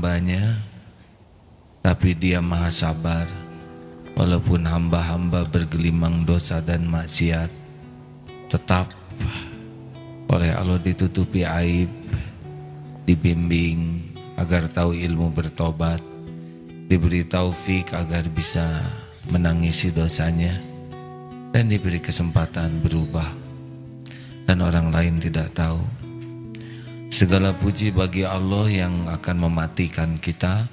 hambanya, tapi Dia maha sabar. Walaupun hamba-hamba bergelimang dosa dan maksiat, tetap oleh Allah ditutupi aib, dibimbing agar tahu ilmu bertobat, diberi taufik agar bisa menangisi dosanya, dan diberi kesempatan berubah, dan orang lain tidak tahu. Segala puji bagi Allah yang akan mematikan kita,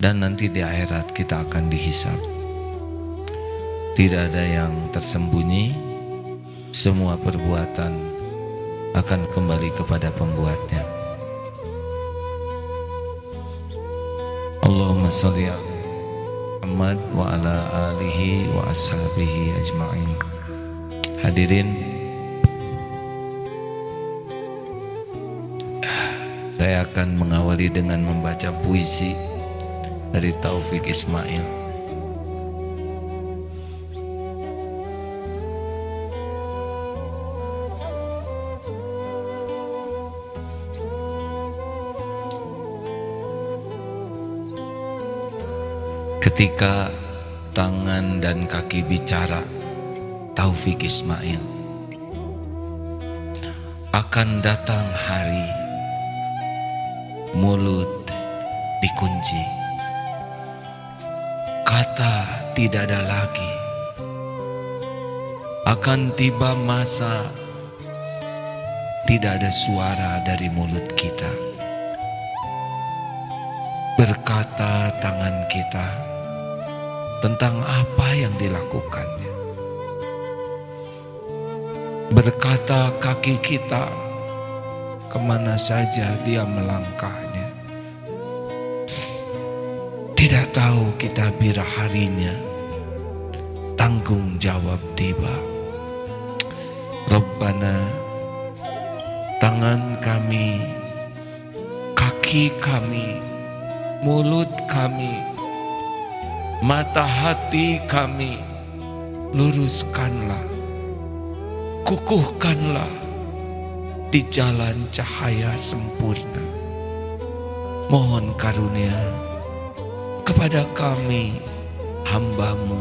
dan nanti di akhirat kita akan dihisab. Tidak ada yang tersembunyi, semua perbuatan akan kembali kepada pembuatnya. Allahumma sholli ala Muhammad wa ala alihi wa ashabihi ajma'in. Hadirin, saya akan mengawali dengan membaca puisi dari Taufik Ismail. Ketika tangan dan kaki bicara, Taufik Ismail, akan datang hari mulut dikunci, kata tidak ada lagi. Akan tiba masa tidak ada suara dari mulut kita. Berkata tangan kita tentang apa yang dilakukannya. Berkata kaki kita kemana saja dia melangkahnya. Tidak tahu kita bila harinya tanggung jawab tiba. Rabbana, tangan kami, kaki kami, mulut kami, mata hati kami, luruskanlah, kukuhkanlah di jalan cahaya sempurna. Mohon karunia kepada kami, hamba-Mu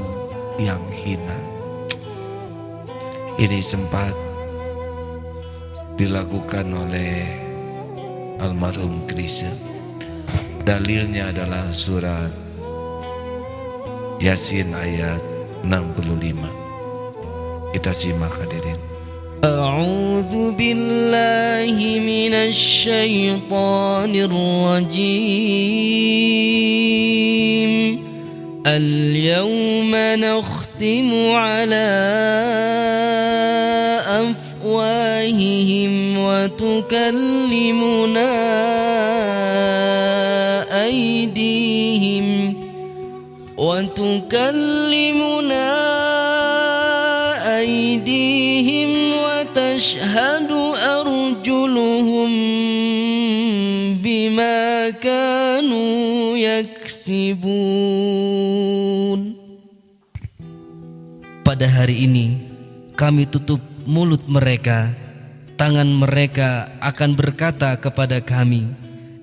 yang hina. Ini sempat dilakukan oleh almarhum Krisya. Dalilnya adalah surat Yasin ayat 65. Kita simak hadirin. A'udzu billahi minasy syaithanir rajim. Al-yawma nakhtimu ala afwahihim wa tukallimuna aydihim وتكلمنا أيديهم وتشهد أرجلهم بما كانوا يكسبون. Pada hari ini kami tutup mulut mereka, tangan mereka akan berkata kepada kami,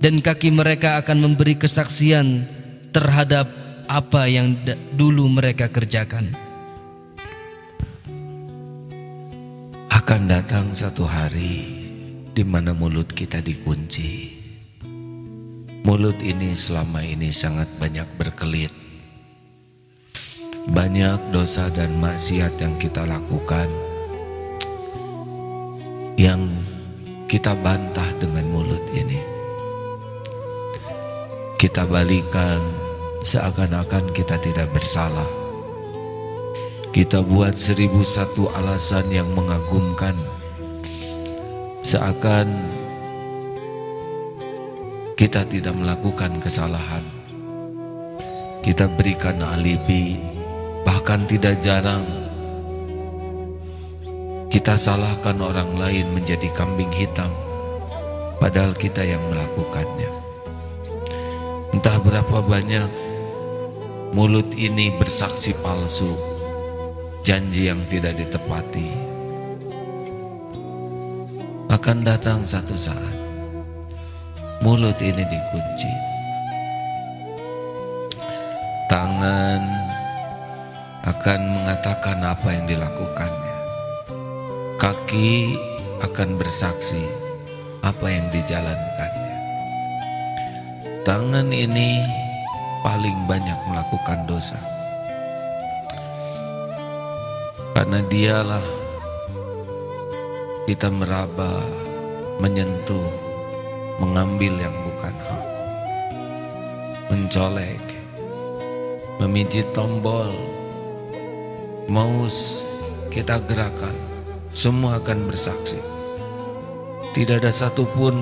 dan kaki mereka akan memberi kesaksian terhadap apa yang dulu mereka kerjakan. Akan datang satu hari di mana mulut kita dikunci. Mulut ini selama ini sangat banyak berkelit. Banyak dosa dan maksiat yang kita lakukan, yang kita bantah dengan mulut ini. Kita balikan seakan-akan kita tidak bersalah. Kita buat 1001 alasan yang mengagumkan, seakan kita tidak melakukan kesalahan. Kita berikan alibi, bahkan tidak jarang kita salahkan orang lain menjadi kambing hitam, padahal kita yang melakukannya. Entah berapa banyak mulut ini bersaksi palsu, janji yang tidak ditepati. Akan datang satu saat mulut ini dikunci. Tangan akan mengatakan apa yang dilakukannya. Kaki akan bersaksi apa yang dijalankannya. Tangan ini paling banyak melakukan dosa, karena dialah kita meraba, menyentuh, mengambil yang bukan hak, mencolek, memijit tombol, mouse kita gerakan, semua akan bersaksi. Tidak ada satupun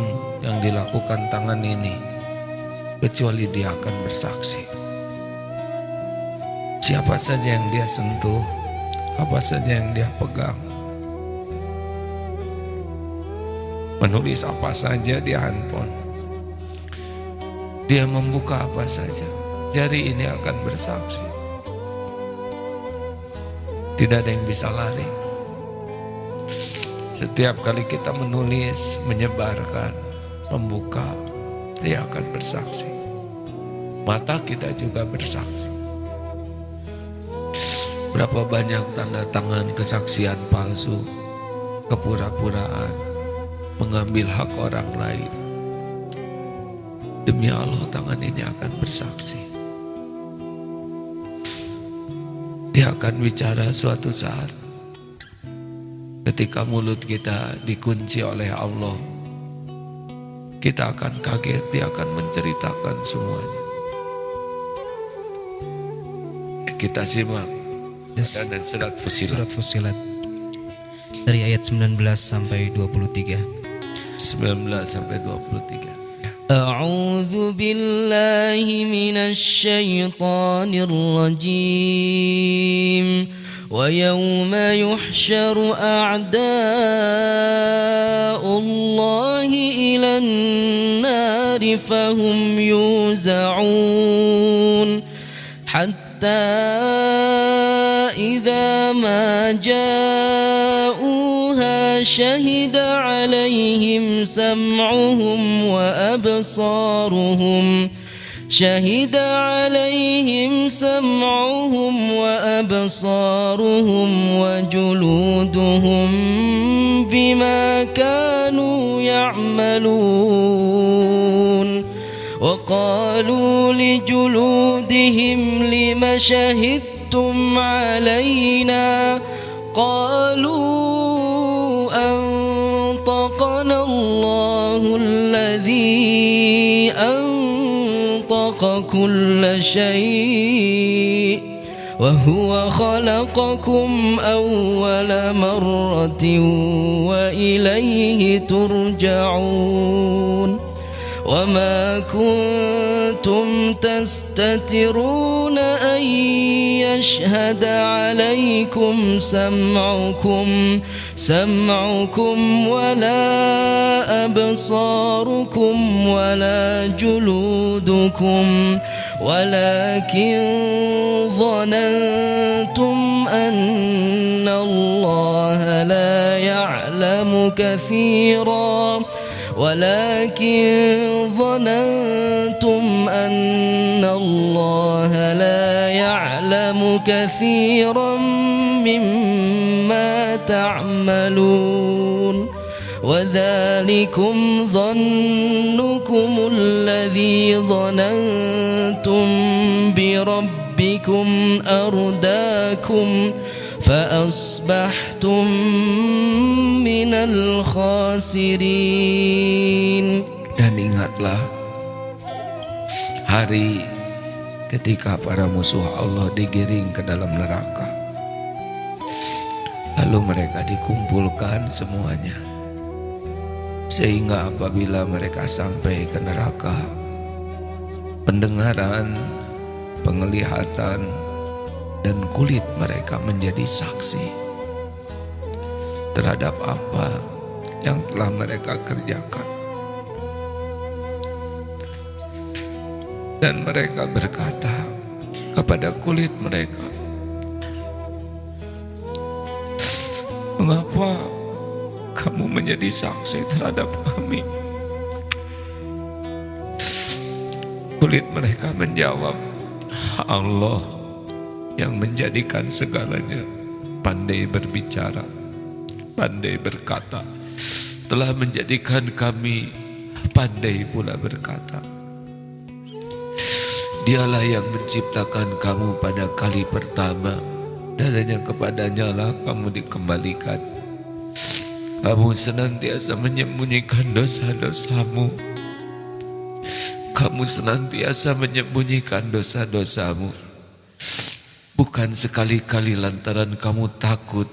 yang dilakukan tangan ini kecuali dia akan bersaksi. Siapa saja yang dia sentuh, apa saja yang dia pegang, menulis apa saja di handphone, dia membuka apa saja, jari ini akan bersaksi. Tidak ada yang bisa lari. Setiap kali kita menulis, menyebarkan, membuka, dia akan bersaksi. Mata kita juga bersaksi. Berapa banyak tanda tangan kesaksian palsu, kepura-puraan, mengambil hak orang lain. Demi Allah, tangan ini akan bersaksi. Dia akan bicara suatu saat. Ketika mulut kita dikunci oleh Allah, kita akan kaget, dia akan menceritakan semuanya. Kita simak dan surat Fussilat dari ayat 19 sampai 23. 19 sampai 23. A'udzu billahi minasy syaithanir rajim. وَيَوْمَ يُحْشَرُ أَعْدَاءُ اللَّهِ إِلَى النَّارِ فَهُمْ يُوزَعُونَ حَتَّى إِذَا مَا جَاءُوهَا شَهِدَ عَلَيْهِمْ سَمْعُهُمْ وَأَبْصَارُهُمْ وَجُلُودُهُمْ بِمَا كَانُوا يَعْمَلُونَ وَقَالُوا لِجُلُودِهِمْ لِمَ شَهِدتُّمْ عَلَيْنَا قَالُوا أَنطَقَنَا اللَّهُ الَّذِي أَنطَقَ كُلَّ شَيْءٍ وَهُوَ خَلَقَكُمْ أَوَّلَ مَرَّةٍ وَإِلَيْهِ تُرْجَعُونَ وَمَا كُنْتُمْ تَسْتَتِرُونَ أَنْ يَشْهَدَ عَلَيْكُمْ سَمْعُكُمْ وَلَا أَبْصَارُكُمْ وَلَا جُلُودُكُمْ ولكن ظننتم أن الله لا يعلم كثيرا مما تعملون وذلكم ظنكم الذي ظننتم بربكم أرداكم فأصبحتم من الخاسرين. Dan ingatlah hari ketika para musuh Allah digiring ke dalam neraka, lalu mereka dikumpulkan semuanya, sehingga apabila mereka sampai ke neraka, pendengaran, penglihatan, dan kulit mereka menjadi saksi terhadap apa yang telah mereka kerjakan. Dan mereka berkata kepada kulit mereka, "Mengapa kamu menjadi saksi terhadap kami?" Kulit mereka menjawab, Allah yang menjadikan segalanya, pandai berbicara, pandai berkata, telah menjadikan kami pandai pula berkata. Dialah yang menciptakan kamu pada kali pertama, dan hanya kepadanya lah kamu dikembalikan. Kamu senantiasa menyembunyikan dosa-dosamu. Kamu senantiasa menyembunyikan dosa-dosamu. Bukan sekali-kali lantaran kamu takut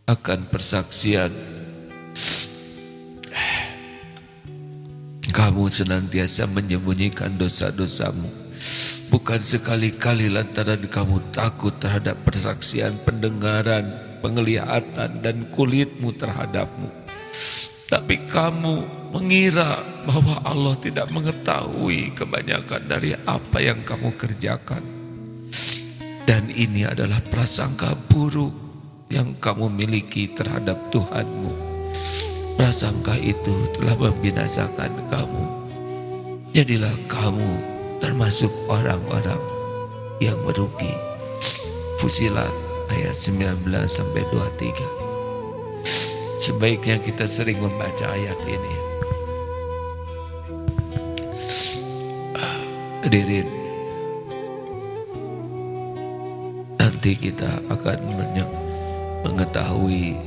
akan persaksian. Kamu senantiasa menyembunyikan dosa-dosamu. Bukan sekali-kali lantaran kamu takut terhadap persaksian, pendengaran, penglihatan, dan kulitmu terhadapmu. Tapi kamu mengira bahwa Allah tidak mengetahui kebanyakan dari apa yang kamu kerjakan. Dan ini adalah prasangka buruk yang kamu miliki terhadap Tuhanmu. Prasangka itu telah membinasakan kamu. Jadilah kamu termasuk orang-orang yang merugi. Fusilat ayat 19-23. Sebaiknya kita sering membaca ayat ini. Hadirin, nanti kita akan mengetahui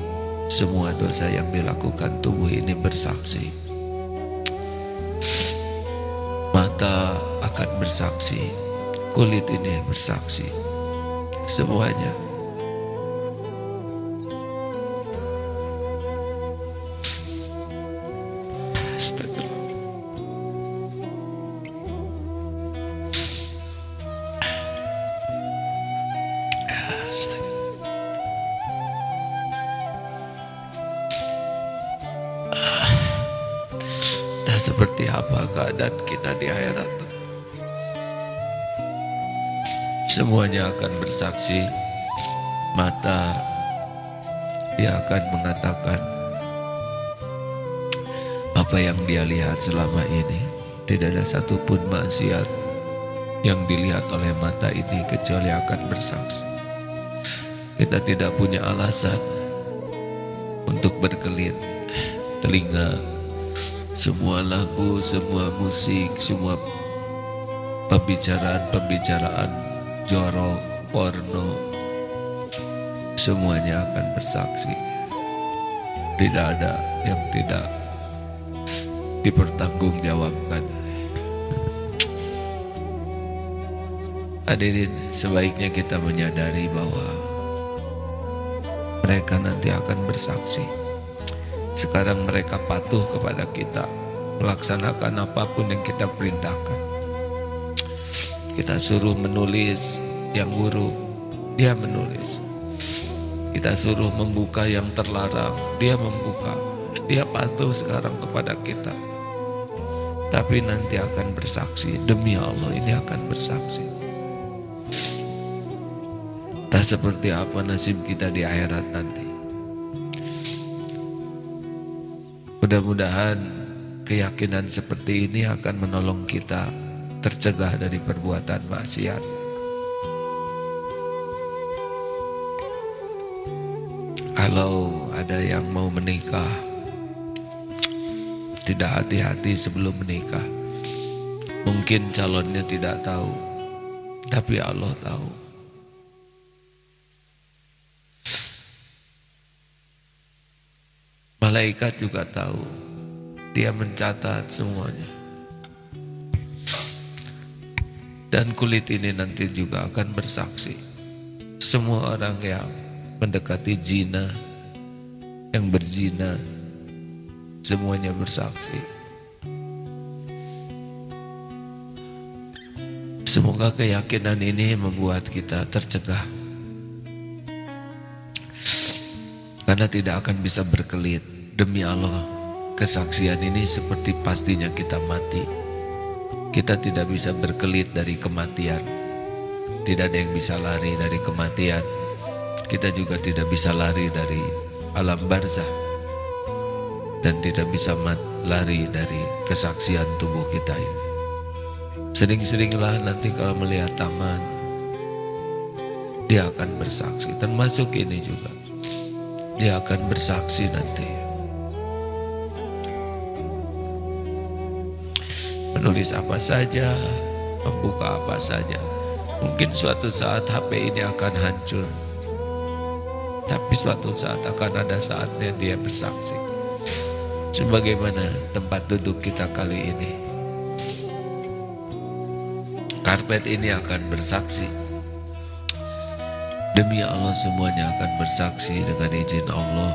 semua dosa yang dilakukan tubuh ini bersaksi. Mata akan bersaksi, kulit ini bersaksi, semuanya. Astagfirullah. Dan seperti apa keadaan kita di akhirat? Semuanya akan bersaksi. Mata, dia akan mengatakan apa yang dia lihat selama ini. Tidak ada satupun maksiat yang dilihat oleh mata ini kecuali akan bersaksi. Kita tidak punya alasan untuk berkelit. Telinga, semua lagu, semua musik, semua pembicaraan, jorok, porno, semuanya akan bersaksi. Tidak ada yang tidak dipertanggungjawabkan. Hadirin, sebaiknya kita menyadari bahwa mereka nanti akan bersaksi. Sekarang mereka patuh kepada kita, melaksanakan apapun yang kita perintahkan. Kita suruh menulis yang buruk, dia menulis. Kita suruh membuka yang terlarang, dia membuka. Dia patuh sekarang kepada kita. Tapi nanti akan bersaksi, demi Allah ini akan bersaksi. Tak seperti apa nasib kita di akhirat nanti. Mudah-mudahan keyakinan seperti ini akan menolong kita tercegah dari perbuatan maksiat. Kalau ada yang mau menikah, tidak hati-hati sebelum menikah. Mungkin calonnya tidak tahu, tapi Allah tahu. Malaikat juga tahu, dia mencatat semuanya. Dan kulit ini nanti juga akan bersaksi. Semua orang yang mendekati zina, yang berzina, semuanya bersaksi. Semoga keyakinan ini membuat kita tercegah. Karena tidak akan bisa berkelit. Demi Allah, kesaksian ini seperti pastinya kita mati. Kita tidak bisa berkelit dari kematian. Tidak ada yang bisa lari dari kematian. Kita juga tidak bisa lari dari alam barzah. Dan tidak bisa lari dari kesaksian tubuh kita ini. Sering-seringlah nanti kalau melihat tangan, dia akan bersaksi. Termasuk ini juga, dia akan bersaksi nanti. Menulis apa saja, membuka apa saja. Mungkin suatu saat HP ini akan hancur, tapi suatu saat akan ada saatnya dia bersaksi. Sebagaimana tempat duduk kita kali ini. Karpet ini akan bersaksi. Demi Allah semuanya akan bersaksi dengan izin Allah.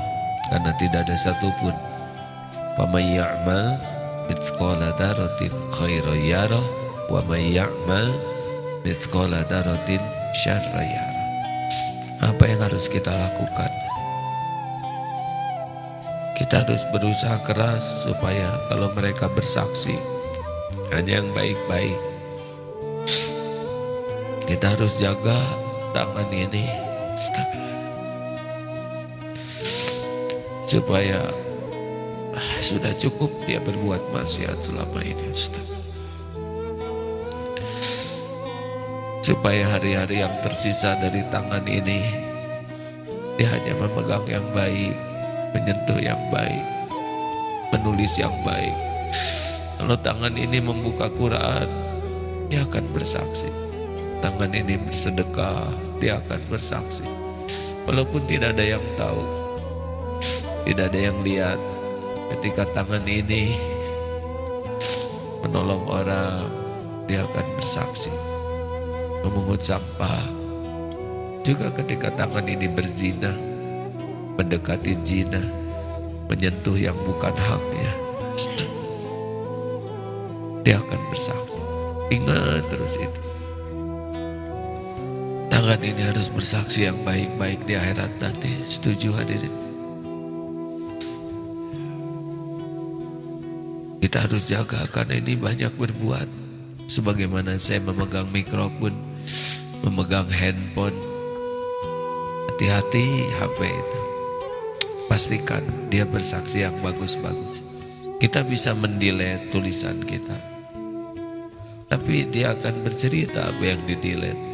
Karena tidak ada satupun. Faman ya'mal mithqala dzarratin khairan yarah wa may ya'mal mithqala dzarratin syarran yarah. Apa yang harus kita lakukan? Kita harus berusaha keras supaya kalau mereka bersaksi hanya yang baik-baik. Kita harus jaga tangan ini supaya sudah cukup dia berbuat maksiat selama ini, supaya hari-hari yang tersisa dari tangan ini dia hanya memegang yang baik, menyentuh yang baik, menulis yang baik. Kalau tangan ini membuka Quran, dia akan bersaksi. Tangan ini bersedekah, dia akan bersaksi. Walaupun tidak ada yang tahu, tidak ada yang lihat, ketika tangan ini menolong orang, dia akan bersaksi. Memungut sampah, juga ketika tangan ini berzina, mendekati zina, menyentuh yang bukan haknya, dia akan bersaksi. Ingat terus itu. Tangan ini harus bersaksi yang baik-baik di akhirat nanti. Setuju hadirin? Kita harus jaga karena ini banyak berbuat. Sebagaimana saya memegang mikrofon, memegang handphone. Hati-hati HP itu. Pastikan dia bersaksi yang bagus-bagus. Kita bisa mendelete tulisan kita, tapi dia akan bercerita apa yang di-delete.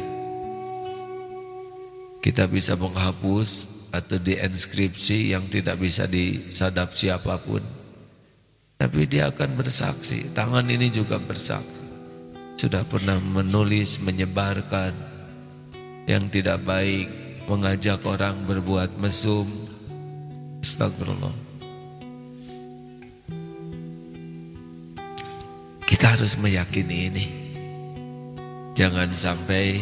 Kita bisa menghapus atau dienkripsi yang tidak bisa disadap siapapun. Tapi dia akan bersaksi. Tangan ini juga bersaksi. Sudah pernah menulis, menyebarkan yang tidak baik, mengajak orang berbuat mesum. Astagfirullah. Kita harus meyakini ini. Jangan sampai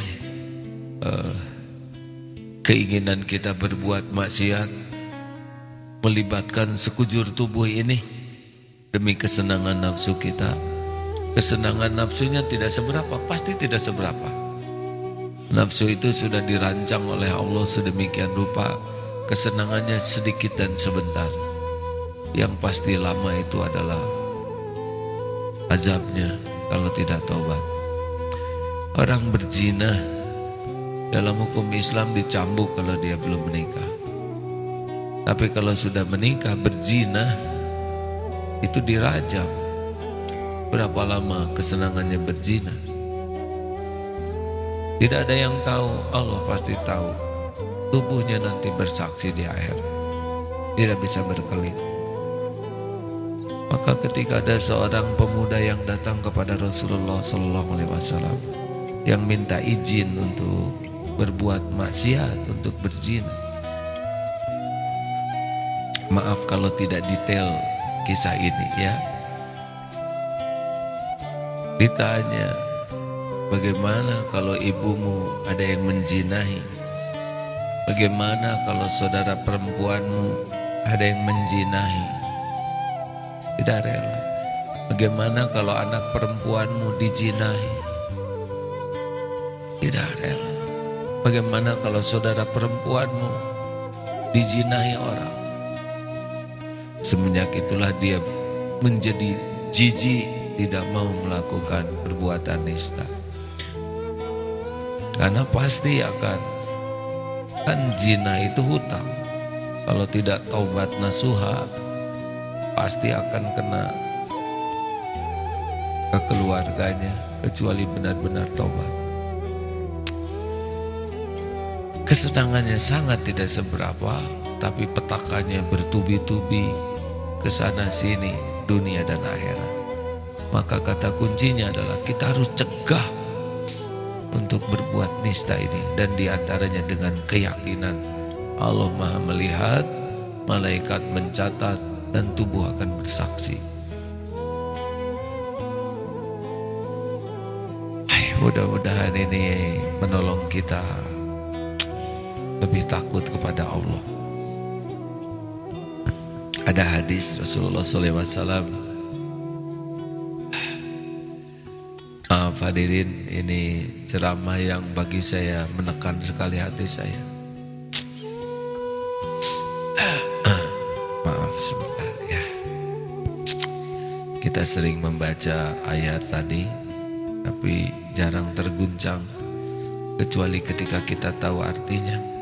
keinginan kita berbuat maksiat melibatkan sekujur tubuh ini demi kesenangan nafsu kita. Kesenangan nafsunya tidak seberapa, pasti tidak seberapa. Nafsu itu sudah dirancang oleh Allah sedemikian rupa, kesenangannya sedikit dan sebentar. Yang pasti lama itu adalah azabnya kalau tidak taubat. Orang berzina dalam hukum Islam dicambuk kalau dia belum menikah. Tapi kalau sudah menikah berzina itu dirajam. Berapa lama kesenangannya berzina? Tidak ada yang tahu, Allah pasti tahu. Tubuhnya nanti bersaksi di akhir. Tidak bisa berkelit. Maka ketika ada seorang pemuda yang datang kepada Rasulullah SAW yang minta izin untuk berbuat maksiat, untuk berzina. Maaf kalau tidak detail kisah ini ya. Ditanya, bagaimana kalau ibumu ada yang menzinahi? Bagaimana kalau saudara perempuanmu ada yang menzinahi? Tidak rela. Bagaimana kalau anak perempuanmu dizinahi? Tidak rela. Bagaimana kalau saudara perempuanmu dizinahi orang? Semenjak itulah dia menjadi jijik, tidak mau melakukan perbuatan nista. Karena pasti akan, kan zina itu hutang. Kalau tidak taubat nasuha, pasti akan kena ke keluarganya. kecuali benar-benar tobat. Kesenangannya sangat tidak seberapa, tapi petakannya bertubi-tubi ke sana sini, dunia dan akhirat. Maka kata kuncinya adalah kita harus cegah untuk berbuat nista ini, dan diantaranya dengan keyakinan Allah Maha melihat, malaikat mencatat, dan tubuh akan bersaksi. Mudah-mudahan ini menolong kita lebih takut kepada Allah. Ada hadis Rasulullah SAW. Maaf hadirin, ini ceramah yang bagi saya menekan sekali hati saya. Maaf sebentar ya. Kita sering membaca ayat tadi, tapi jarang terguncang kecuali ketika kita tahu artinya.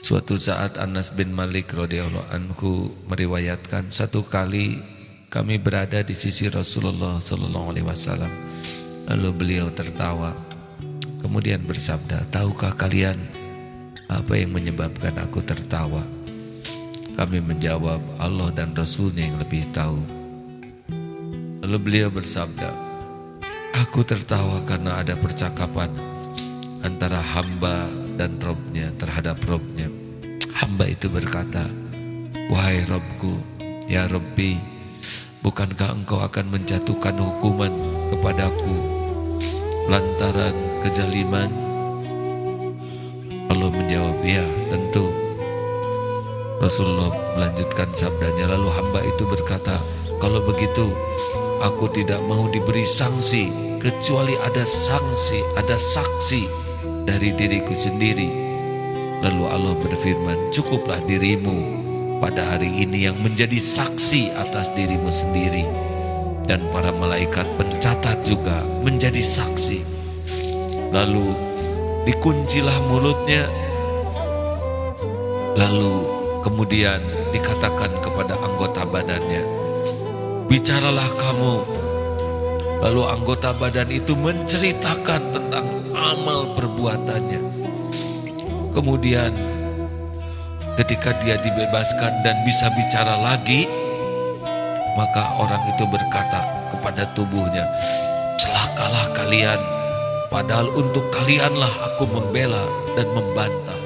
Suatu saat Anas bin Malik radhiyallahu anhu meriwayatkan, satu kali kami berada di sisi Rasulullah sallallahu alaihi wasallam. Lalu beliau tertawa, kemudian bersabda, "Tahukah kalian apa yang menyebabkan aku tertawa?" Kami menjawab, "Allah dan Rasulnya yang lebih tahu." Lalu beliau bersabda, "Aku tertawa karena ada percakapan antara hamba dan Robnya terhadap Robnya. Hamba itu berkata, 'Wahai Robku, ya Robbi, bukankah engkau akan menjatuhkan hukuman kepadaku lantaran kezaliman?' Allah menjawab, 'Ya, tentu.' Rasulullah melanjutkan sabdanya, lalu hamba itu berkata, 'Kalau begitu, aku tidak mau diberi sanksi kecuali ada saksi dari diriku sendiri.' Lalu Allah berfirman, 'Cukuplah dirimu pada hari ini yang menjadi saksi atas dirimu sendiri, dan para malaikat pencatat juga menjadi saksi.' Lalu dikuncilah mulutnya, lalu kemudian dikatakan kepada anggota badannya, 'Bicaralah kamu.' Lalu anggota badan itu menceritakan tentang amal perbuatannya. Kemudian ketika dia dibebaskan dan bisa bicara lagi, maka orang itu berkata kepada tubuhnya, 'Celakalah kalian, padahal untuk kalianlah aku membela dan membantah.'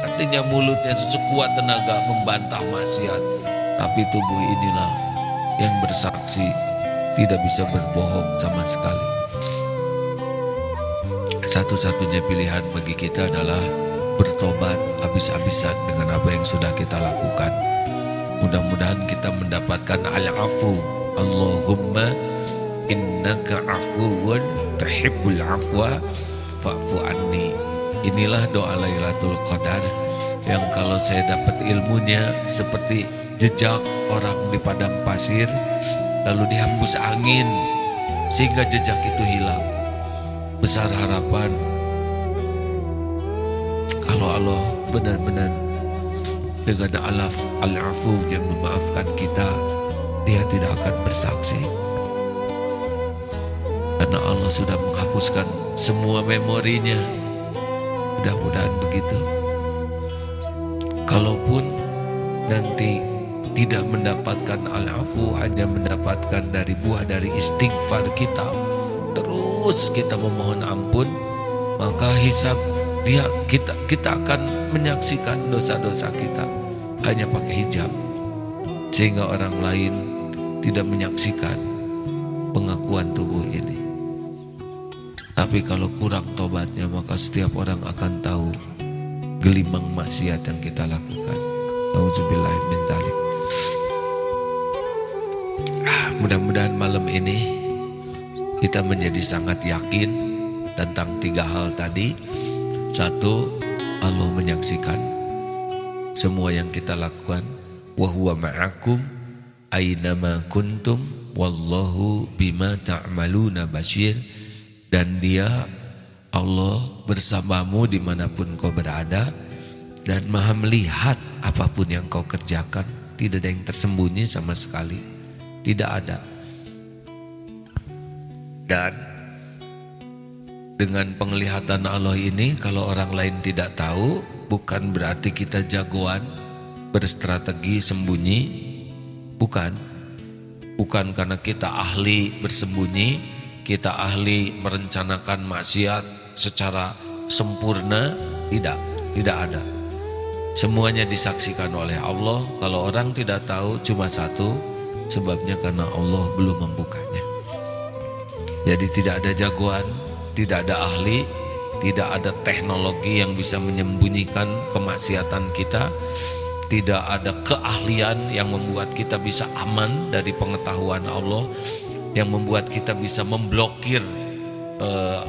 Artinya mulutnya sekuat tenaga membantah maksiat, tapi tubuh inilah yang bersaksi, tidak bisa berbohong sama sekali. Satu-satunya pilihan bagi kita adalah bertobat habis-habisan dengan apa yang sudah kita lakukan. Mudah-mudahan kita mendapatkan al-afu. Allahumma innaka afuwun tuhibbul afwa fa'fu anni. Inilah doa Lailatul Qadar yang kalau saya dapat ilmunya seperti jejak orang di padang pasir lalu dihembus angin sehingga jejak itu hilang. Besar harapan kalau Allah benar-benar dengan al-afu yang memaafkan kita, dia tidak akan bersaksi. Karena Allah sudah menghapuskan semua memorinya. Mudah-mudahan begitu. Kalaupun nanti tidak mendapatkan al-afu, hanya mendapatkan dari buah dari istighfar kita, terus kita memohon ampun, maka hisab kita akan menyaksikan dosa-dosa kita hanya pakai hijab, sehingga orang lain tidak menyaksikan pengakuan tubuh ini. Tapi kalau kurang tobatnya, maka setiap orang akan tahu gelimang maksiat yang kita lakukan. Nauzubillah min dzalik. Mudah-mudahan malam ini kita menjadi sangat yakin tentang 3 hal tadi. 1, Allah menyaksikan semua yang kita lakukan. Wa huwa ma'akum aynama kuntum wallahu bima ta'maluna basyir. Dan dia, Allah, bersamamu dimanapun kau berada dan maha melihat apapun yang kau kerjakan. Tidak ada yang tersembunyi sama sekali. Tidak ada. Dan dengan penglihatan Allah ini, kalau orang lain tidak tahu, bukan berarti kita jagoan berstrategi sembunyi. Bukan karena kita ahli bersembunyi, kita ahli merencanakan maksiat secara sempurna. Tidak ada. Semuanya disaksikan oleh Allah. Kalau orang tidak tahu, cuma satu, sebabnya karena Allah belum membukanya. Jadi tidak ada jagoan, tidak ada ahli, tidak ada teknologi yang bisa menyembunyikan kemaksiatan kita, tidak ada keahlian yang membuat kita bisa aman dari pengetahuan Allah, yang membuat kita bisa memblokir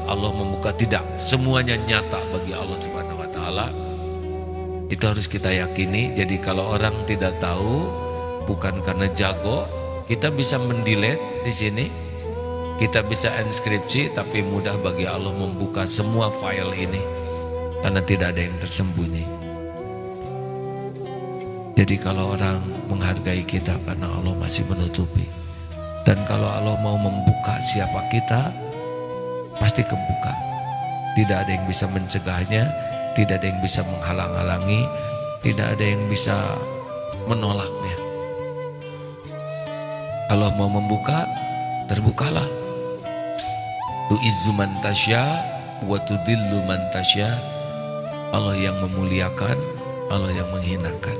Allah membuka. Tidak, semuanya nyata bagi Allah Subhanahu wa taala. Itu harus kita yakini. Jadi kalau orang tidak tahu, bukan karena jago, kita bisa mendelete di sini. Kita bisa enskripsi, tapi mudah bagi Allah membuka semua file ini karena tidak ada yang tersembunyi. Jadi kalau orang menghargai kita karena Allah masih menutupi, dan kalau Allah mau membuka siapa kita, pasti kebuka. Tidak ada yang bisa mencegahnya, tidak ada yang bisa menghalang-halangi, tidak ada yang bisa menolaknya. Allah mau membuka, terbukalah. Tu'izzu man tasya wa tudillu man tasya. Allah yang memuliakan, Allah yang menghinakan.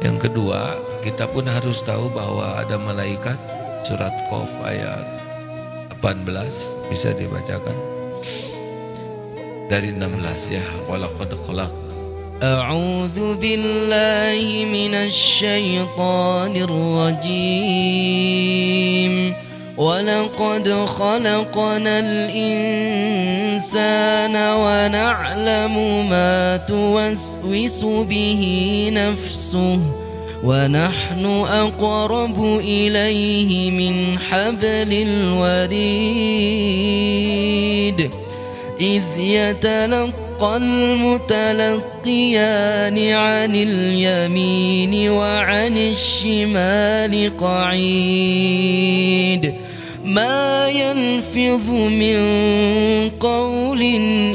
Yang kedua, kita pun harus tahu bahwa ada malaikat. Surat Qaf ayat 18, bisa dibacakan dari 16 ya. Walaqad khalaq. A'udzu billahi minasy syaithanir rajim. وَلَقَدْ خَلَقْنَا الْإِنسَانَ وَنَعْلَمُ مَا تُوَسْوِسُ بِهِ نَفْسُهُ وَنَحْنُ أَقْرَبُ إِلَيْهِ مِنْ حَبْلِ الْوَرِيدِ إِذْ يَتَلَقَّى الْمُتَلَقِّيَانِ عَنِ الْيَمِينِ وَعَنِ الشِّمَالِ قَعِيدٌ ما يلفظ من قول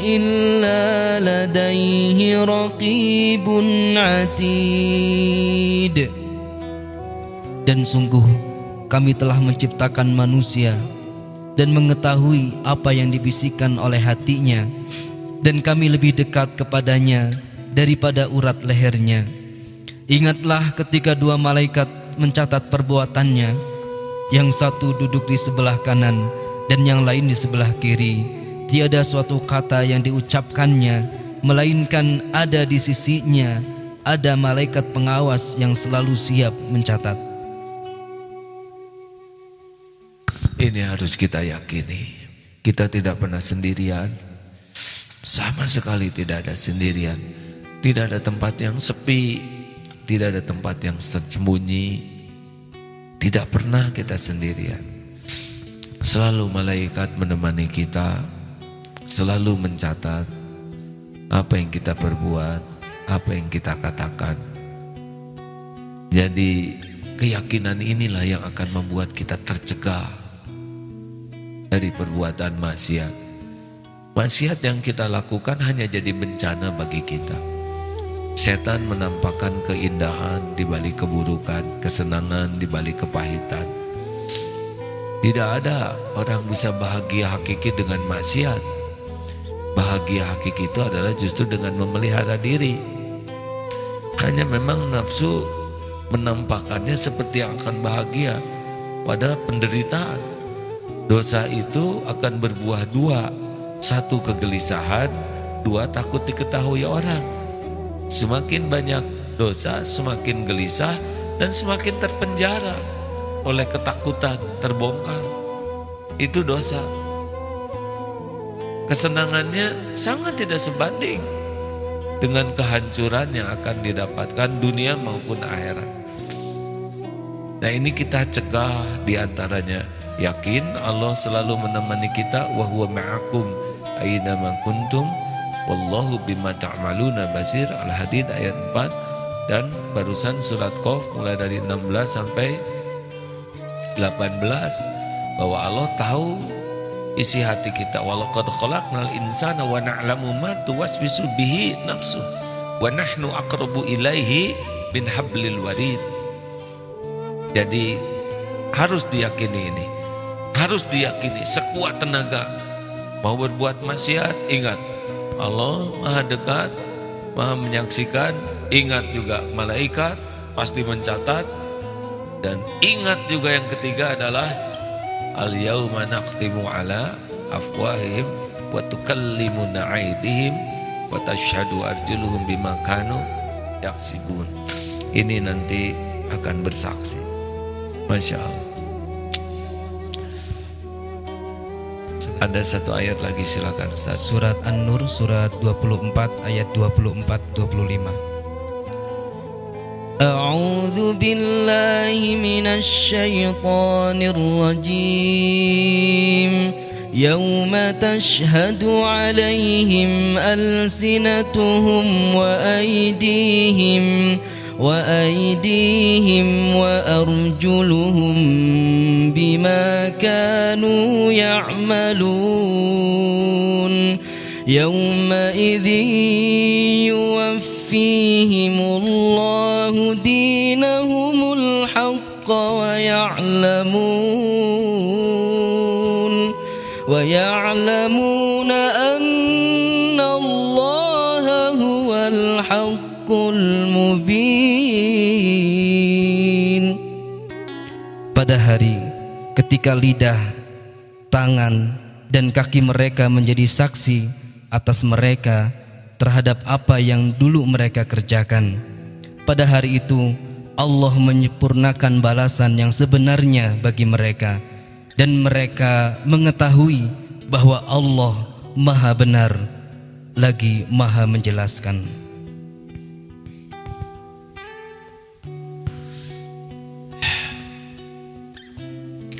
إلا لديه رقيب عتيد. Dan sungguh kami telah menciptakan manusia dan mengetahui apa yang dibisikkan oleh hatinya, dan kami lebih dekat kepadanya daripada urat lehernya. Ingatlah ketika dua malaikat mencatat perbuatannya, yang satu duduk di sebelah kanan dan yang lain di sebelah kiri. Tiada suatu kata yang diucapkannya, melainkan ada di sisinya ada malaikat pengawas yang selalu siap mencatat. Ini harus kita yakini. Kita tidak pernah sendirian. Sama sekali tidak ada sendirian. Tidak ada tempat yang sepi, tidak ada tempat yang tersembunyi. Tidak pernah kita sendirian. Selalu malaikat menemani kita, selalu mencatat apa yang kita perbuat, apa yang kita katakan. Jadi keyakinan inilah yang akan membuat kita tercegah dari perbuatan maksiat. Maksiat yang kita lakukan hanya jadi bencana bagi kita. Setan menampakkan keindahan di balik keburukan, kesenangan di balik kepahitan. Tidak ada orang bisa bahagia hakiki dengan maksiat. Bahagia hakiki itu adalah justru dengan memelihara diri. Hanya memang nafsu menampakkannya seperti yang akan bahagia pada penderitaan. Dosa itu akan berbuah dua. Satu, kegelisahan. Dua, takut diketahui orang. Semakin banyak dosa, semakin gelisah dan semakin terpenjara oleh ketakutan terbongkar. Itu dosa. Kesenangannya sangat tidak sebanding dengan kehancuran yang akan didapatkan dunia maupun akhirat. Nah, ini kita cegah diantaranya. Yakin Allah selalu menemani kita. Wa huwa ma'akum aina ma kuntum wallahu bima ta'maluna basir. Al-Hadid ayat 4. Dan barusan surat Qaf mulai dari 16 sampai 18. bahwa Allah tahu isi hati kita. Walaqad khalaqnal insana wa na'lamu ma tuwaswisu bihi nafsuh wa nahnu aqrabu ilaihi min hablil warid. Jadi harus diyakini ini, harus diyakini sekuat tenaga. Mau berbuat maksiat, ingat Allah maha dekat, maha menyaksikan. Ingat juga malaikat pasti mencatat. Dan ingat juga yang ketiga adalah al-yauma naqtimu ala afwahihim wa tukallimuna aydihim wa tashhadu arjuluhum bima kanu yaksibun. Ini nanti akan bersaksi. Masya Allah. Ada satu ayat lagi, silakan Ustaz. Surat An-Nur surat 24 ayat 24-25. A'udzu billahi minasy syaithanir rajim. Yauma tashhadu 'alaihim alsinatuhum wa aydihim wa arjuluhum bima kanu ya'malun. Yauma idzin yuwaffihimullahu dinahumul haqqa wa ya'lamuna anna Allaha huwal haqqul mubin. Pada hari ketika lidah, tangan, dan kaki mereka menjadi saksi atas mereka terhadap apa yang dulu mereka kerjakan. Pada hari itu Allah menyempurnakan balasan yang sebenarnya bagi mereka, dan mereka mengetahui bahwa Allah Maha Benar lagi Maha Menjelaskan.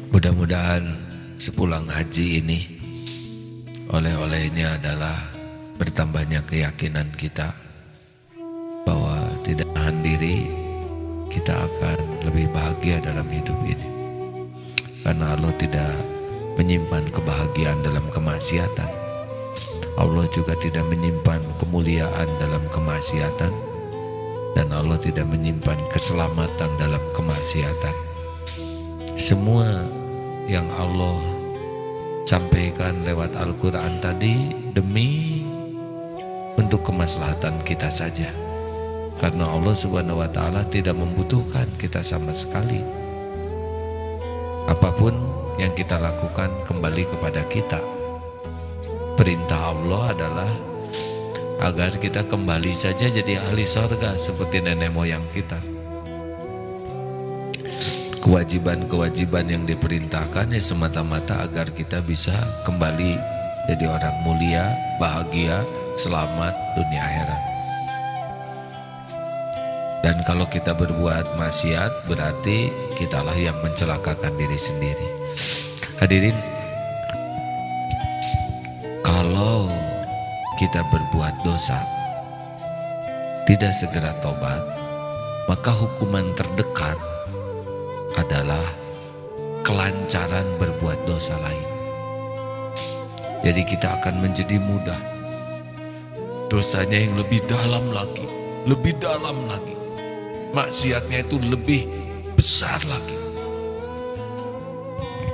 Mudah-mudahan sepulang haji ini oleh-olehnya adalah bertambahnya keyakinan kita bahwa tidak tahan diri, kita akan lebih bahagia dalam hidup ini. Karena Allah tidak menyimpan kebahagiaan dalam kemaksiatan. Allah juga tidak menyimpan kemuliaan dalam kemaksiatan. Dan Allah tidak menyimpan keselamatan dalam kemaksiatan. Semua yang Allah sampaikan lewat Al-Quran tadi demi untuk kemaslahatan kita saja. Karena Allah Subhanahu wa Ta'ala tidak membutuhkan kita sama sekali. Apapun yang kita lakukan kembali kepada kita. Perintah Allah adalah agar kita kembali saja jadi ahli surga seperti nenek moyang kita. Kewajiban-kewajiban yang diperintahkan ya semata-mata agar kita bisa kembali jadi orang mulia, bahagia, selamat dunia akhirat. Dan kalau kita berbuat maksiat berarti kitalah yang mencelakakan diri sendiri. Hadirin, kalau kita berbuat dosa tidak segera tobat, maka hukuman terdekat adalah kelancaran berbuat dosa lain. Jadi kita akan menjadi mudah dosanya yang lebih dalam lagi, maksiatnya itu lebih besar lagi.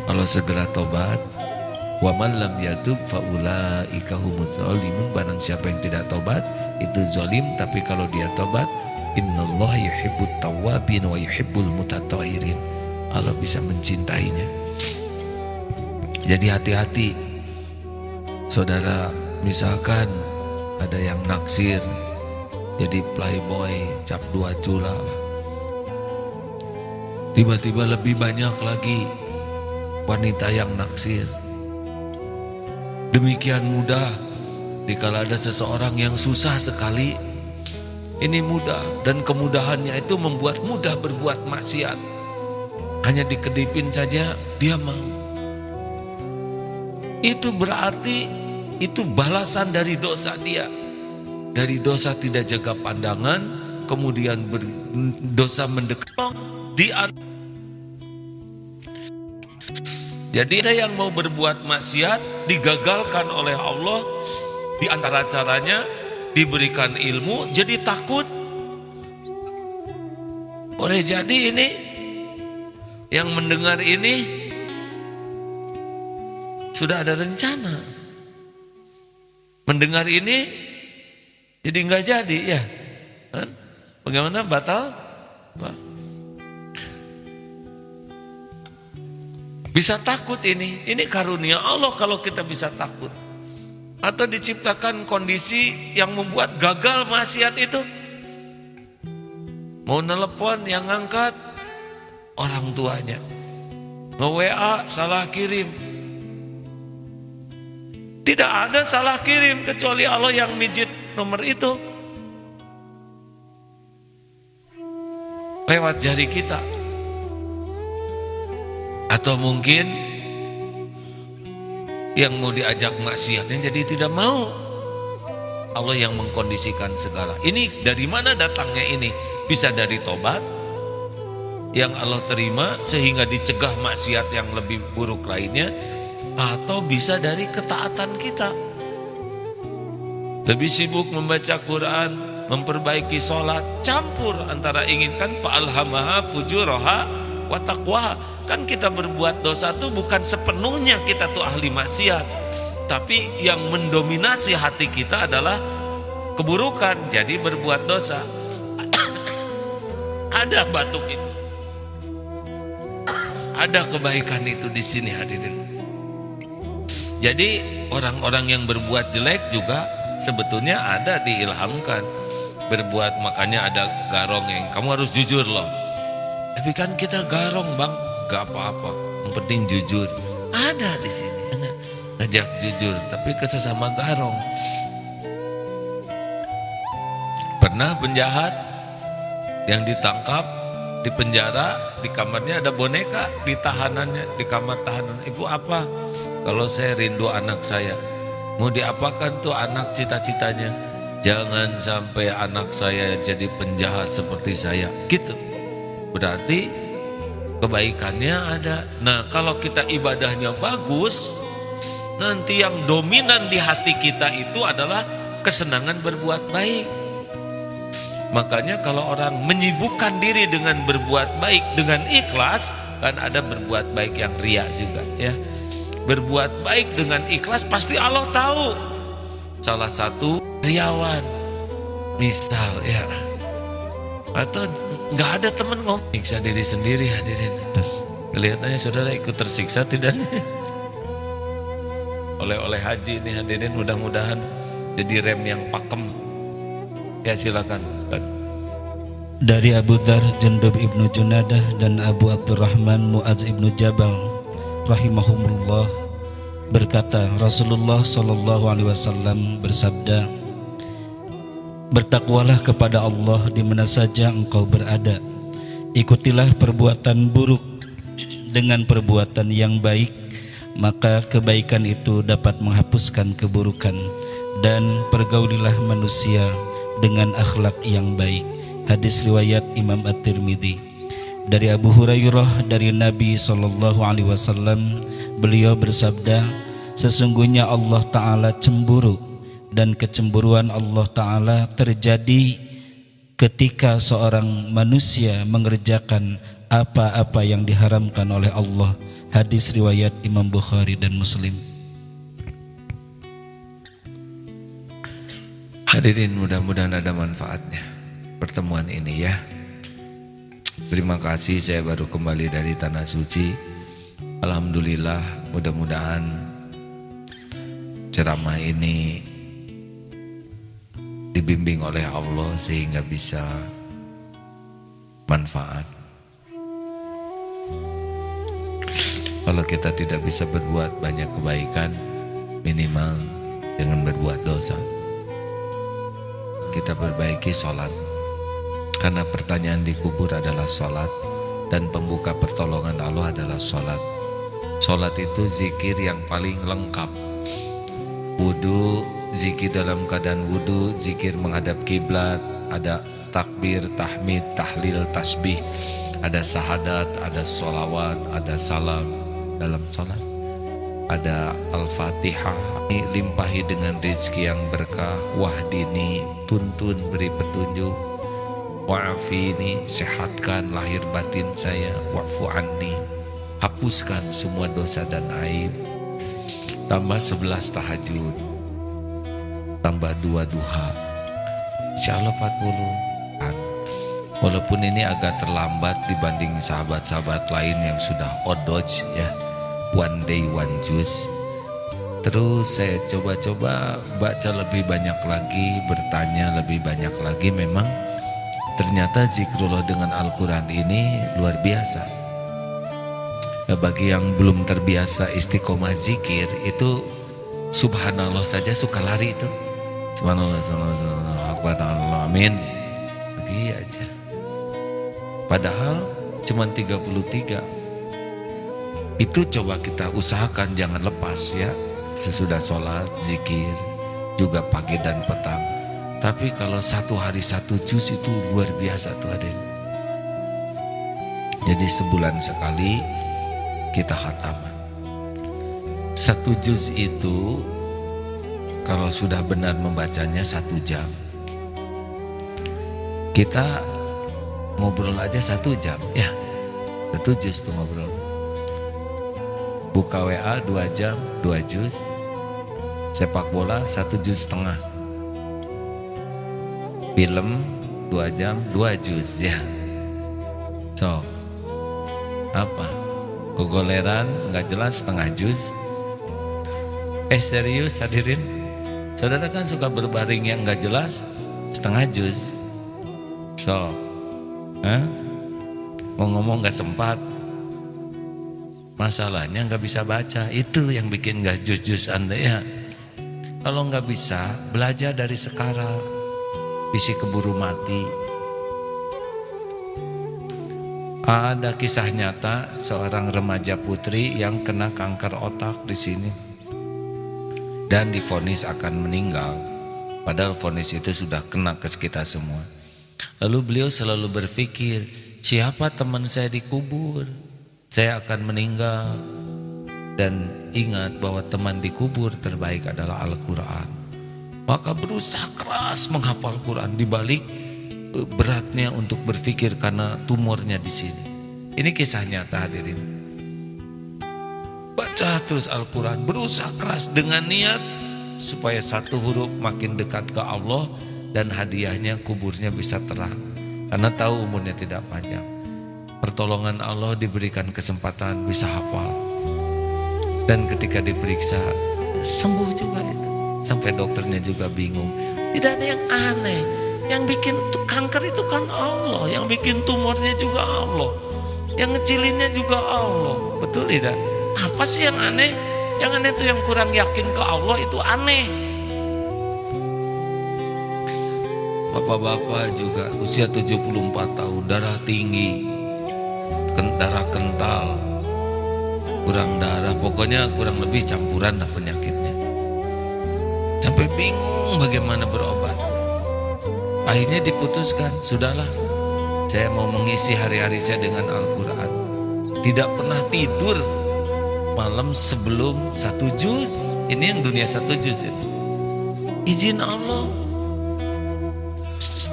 Kalau segera tobat, wa man lam yatub fa ulaika humuz zalimun, barang siapa yang tidak tobat itu zalim. Tapi kalau dia tobat, innallaha yuhibbut tawwabin wa yuhibbul mutatahhirin, Allah bisa mencintainya. Jadi hati-hati saudara, misalkan ada yang naksir jadi playboy, cap 2 cula lah. Tiba-tiba lebih banyak lagi wanita yang naksir. Demikian mudah dikala ada seseorang yang susah sekali, ini mudah, dan kemudahannya itu membuat mudah berbuat maksiat. Hanya dikedipin saja dia mau. Itu berarti itu balasan dari dosa dia. Dari dosa tidak jaga pandangan, kemudian dosa mendekat Jadi ada yang mau berbuat maksiat digagalkan oleh Allah, di antara caranya diberikan ilmu jadi takut. Boleh jadi ini yang mendengar ini sudah ada rencana. Mendengar ini jadi nggak jadi ya. Bagaimana batal? Bisa takut ini karunia Allah kalau kita bisa takut. Atau diciptakan kondisi yang membuat gagal maksiat itu. Mau telepon yang ngangkat orang tuanya. Nge-WA salah kirim. Tidak ada salah kirim kecuali Allah yang mijit nomor itu. Lewat jari kita. Atau mungkin yang mau diajak maksiatnya jadi tidak mau. Allah yang mengkondisikan segala. Ini dari mana datangnya ini? Bisa dari tobat yang Allah terima sehingga dicegah maksiat yang lebih buruk lainnya, atau bisa dari ketaatan kita. Lebih sibuk membaca Quran, memperbaiki sholat, campur antara inginkan fa'alhamaha fujuraha wa taqwaha. Kan kita berbuat dosa tuh bukan sepenuhnya kita tuh ahli maksiat, tapi yang mendominasi hati kita adalah keburukan, jadi berbuat dosa. Ada batuk itu, ada kebaikan itu di sini hadirin. Jadi orang-orang yang berbuat jelek juga sebetulnya ada diilhamkan berbuat, makanya ada garong yang kamu harus jujur loh. Tapi kan kita garong bang, gak apa-apa, yang penting jujur. Ada di sini, ngajak jujur, tapi ke sesama garong. Pernah penjahat yang ditangkap di penjara, di kamarnya ada boneka, di tahanannya, di kamar tahanan. Ibu apa? Kalau saya rindu anak saya. Mau diapakan tuh anak cita-citanya? Jangan sampai anak saya jadi penjahat seperti saya. Gitu. Berarti kebaikannya ada. Nah, kalau kita ibadahnya bagus, nanti yang dominan di hati kita itu adalah kesenangan berbuat baik. Makanya kalau orang menyibukkan diri dengan berbuat baik dengan ikhlas, kan ada berbuat baik yang ria juga ya. Berbuat baik dengan ikhlas pasti Allah tahu. Salah satu riawan misal ya, atau nggak ada teman ngomong, siksa diri sendiri hadirin. Kelihatannya saudara ikut tersiksa tidak nih? Oleh haji ini hadirin, mudah-mudahan jadi rem yang pakem. Ya silakan Ustaz. Dari Abu Dar Jundub ibnu Junadah dan Abu Abdurrahman Mu'adz ibnu Jabal rahimahumullah berkata, Rasulullah sallallahu alaihi wasallam bersabda, bertakwalah kepada Allah di mana saja engkau berada. Ikutilah perbuatan buruk dengan perbuatan yang baik, maka kebaikan itu dapat menghapuskan keburukan. Dan pergaulilah manusia dengan akhlak yang baik. Hadis riwayat Imam At-Tirmidzi. Dari Abu Hurairah dari Nabi SAW, beliau bersabda, sesungguhnya Allah Ta'ala cemburu, dan kecemburuan Allah Ta'ala terjadi ketika seorang manusia mengerjakan apa-apa yang diharamkan oleh Allah. Hadis riwayat Imam Bukhari dan Muslim. Hadirin, mudah-mudahan ada manfaatnya pertemuan ini ya. Terima kasih, saya baru kembali dari Tanah Suci. Alhamdulillah, mudah-mudahan ceramah ini dibimbing oleh Allah sehingga bisa manfaat. Kalau kita tidak bisa berbuat banyak kebaikan, minimal dengan berbuat dosa. Kita perbaiki sholat, karena pertanyaan di kubur adalah sholat, dan pembuka pertolongan Allah adalah sholat. Sholat itu zikir yang paling lengkap. Wudu, zikir dalam keadaan wudu, zikir menghadap kiblat, ada takbir, tahmid, tahlil, tasbih, ada sahadat, ada sholawat, ada salam dalam sholat. ada Al-Fatihah. Limpahi dengan rezeki yang berkah. Wahdini, tuntun beri petunjuk. Wa'afini, sehatkan lahir batin saya. Wa'fu anni, hapuskan semua dosa dan aib. Tambah 11 tahajud, tambah 2 duha, insyaallah 40. Walaupun ini agak terlambat dibanding sahabat-sahabat lain yang sudah odoj ya, one day one juice. Terus saya coba-coba baca lebih banyak lagi, bertanya lebih banyak lagi. Memang ternyata zikrullah dengan Al-Quran ini luar biasa. Bagi yang belum terbiasa istiqomah zikir, itu subhanallah saja suka lari itu. Subhanallah, subhanallah, amin. Begini aja. Padahal cuma 33. Itu coba kita usahakan jangan lepas ya. Sesudah sholat, zikir, juga pagi dan petang. Tapi kalau satu hari 1 juz itu luar biasa tuh Aden. Jadi sebulan sekali kita khataman. 1 juz itu kalau sudah benar membacanya 1 jam. Kita ngobrol aja 1 jam ya. 1 juz tuh ngobrol. Buka WA 2 jam, 2 juz. Sepak bola 1 juz setengah. Film 2 jam, 2 juz ya. So, apa? Kegoleran nggak jelas setengah juz. Serius hadirin, saudara kan suka berbaring yang nggak jelas setengah juz. So, mau ngomong nggak sempat. Masalahnya nggak bisa baca, itu yang bikin nggak juz-juz Anda ya. Kalau nggak bisa, belajar dari sekarang. Bisi keburu mati. Ada kisah nyata seorang remaja putri yang kena kanker otak di sini dan divonis akan meninggal. Padahal vonis itu sudah kena ke kita semua. Lalu beliau selalu berpikir, siapa teman saya dikubur? Saya akan meninggal. Dan ingat bahwa teman dikubur terbaik adalah Al-Quran. Maka berusaha keras menghafal Quran dibalik beratnya untuk berpikir karena tumornya di sini. Ini kisah nyata hadirin. Baca terus Al-Quran, berusaha keras dengan niat supaya 1 huruf makin dekat ke Allah dan hadiahnya kuburnya bisa terang. Karena tahu umurnya tidak panjang. Pertolongan Allah diberikan kesempatan bisa hafal. Dan ketika diperiksa sembuh juga itu. Sampai dokternya juga bingung. Tidak ada yang aneh. Yang bikin kanker itu kan Allah. Yang bikin tumornya juga Allah. Yang ngecilinnya juga Allah. Betul tidak? Apa sih yang aneh? Yang aneh itu yang kurang yakin ke Allah itu aneh. Bapak-bapak juga usia 74 tahun, darah tinggi, darah kental, kurang darah, pokoknya kurang lebih campuran lah penyakitnya. Sampai bingung bagaimana berobat. Akhirnya diputuskan, sudahlah, saya mau mengisi hari-hari saya dengan Al-Quran. Tidak pernah tidur malam sebelum 1 juz. Ini yang dunia 1 juz itu. Izin Allah.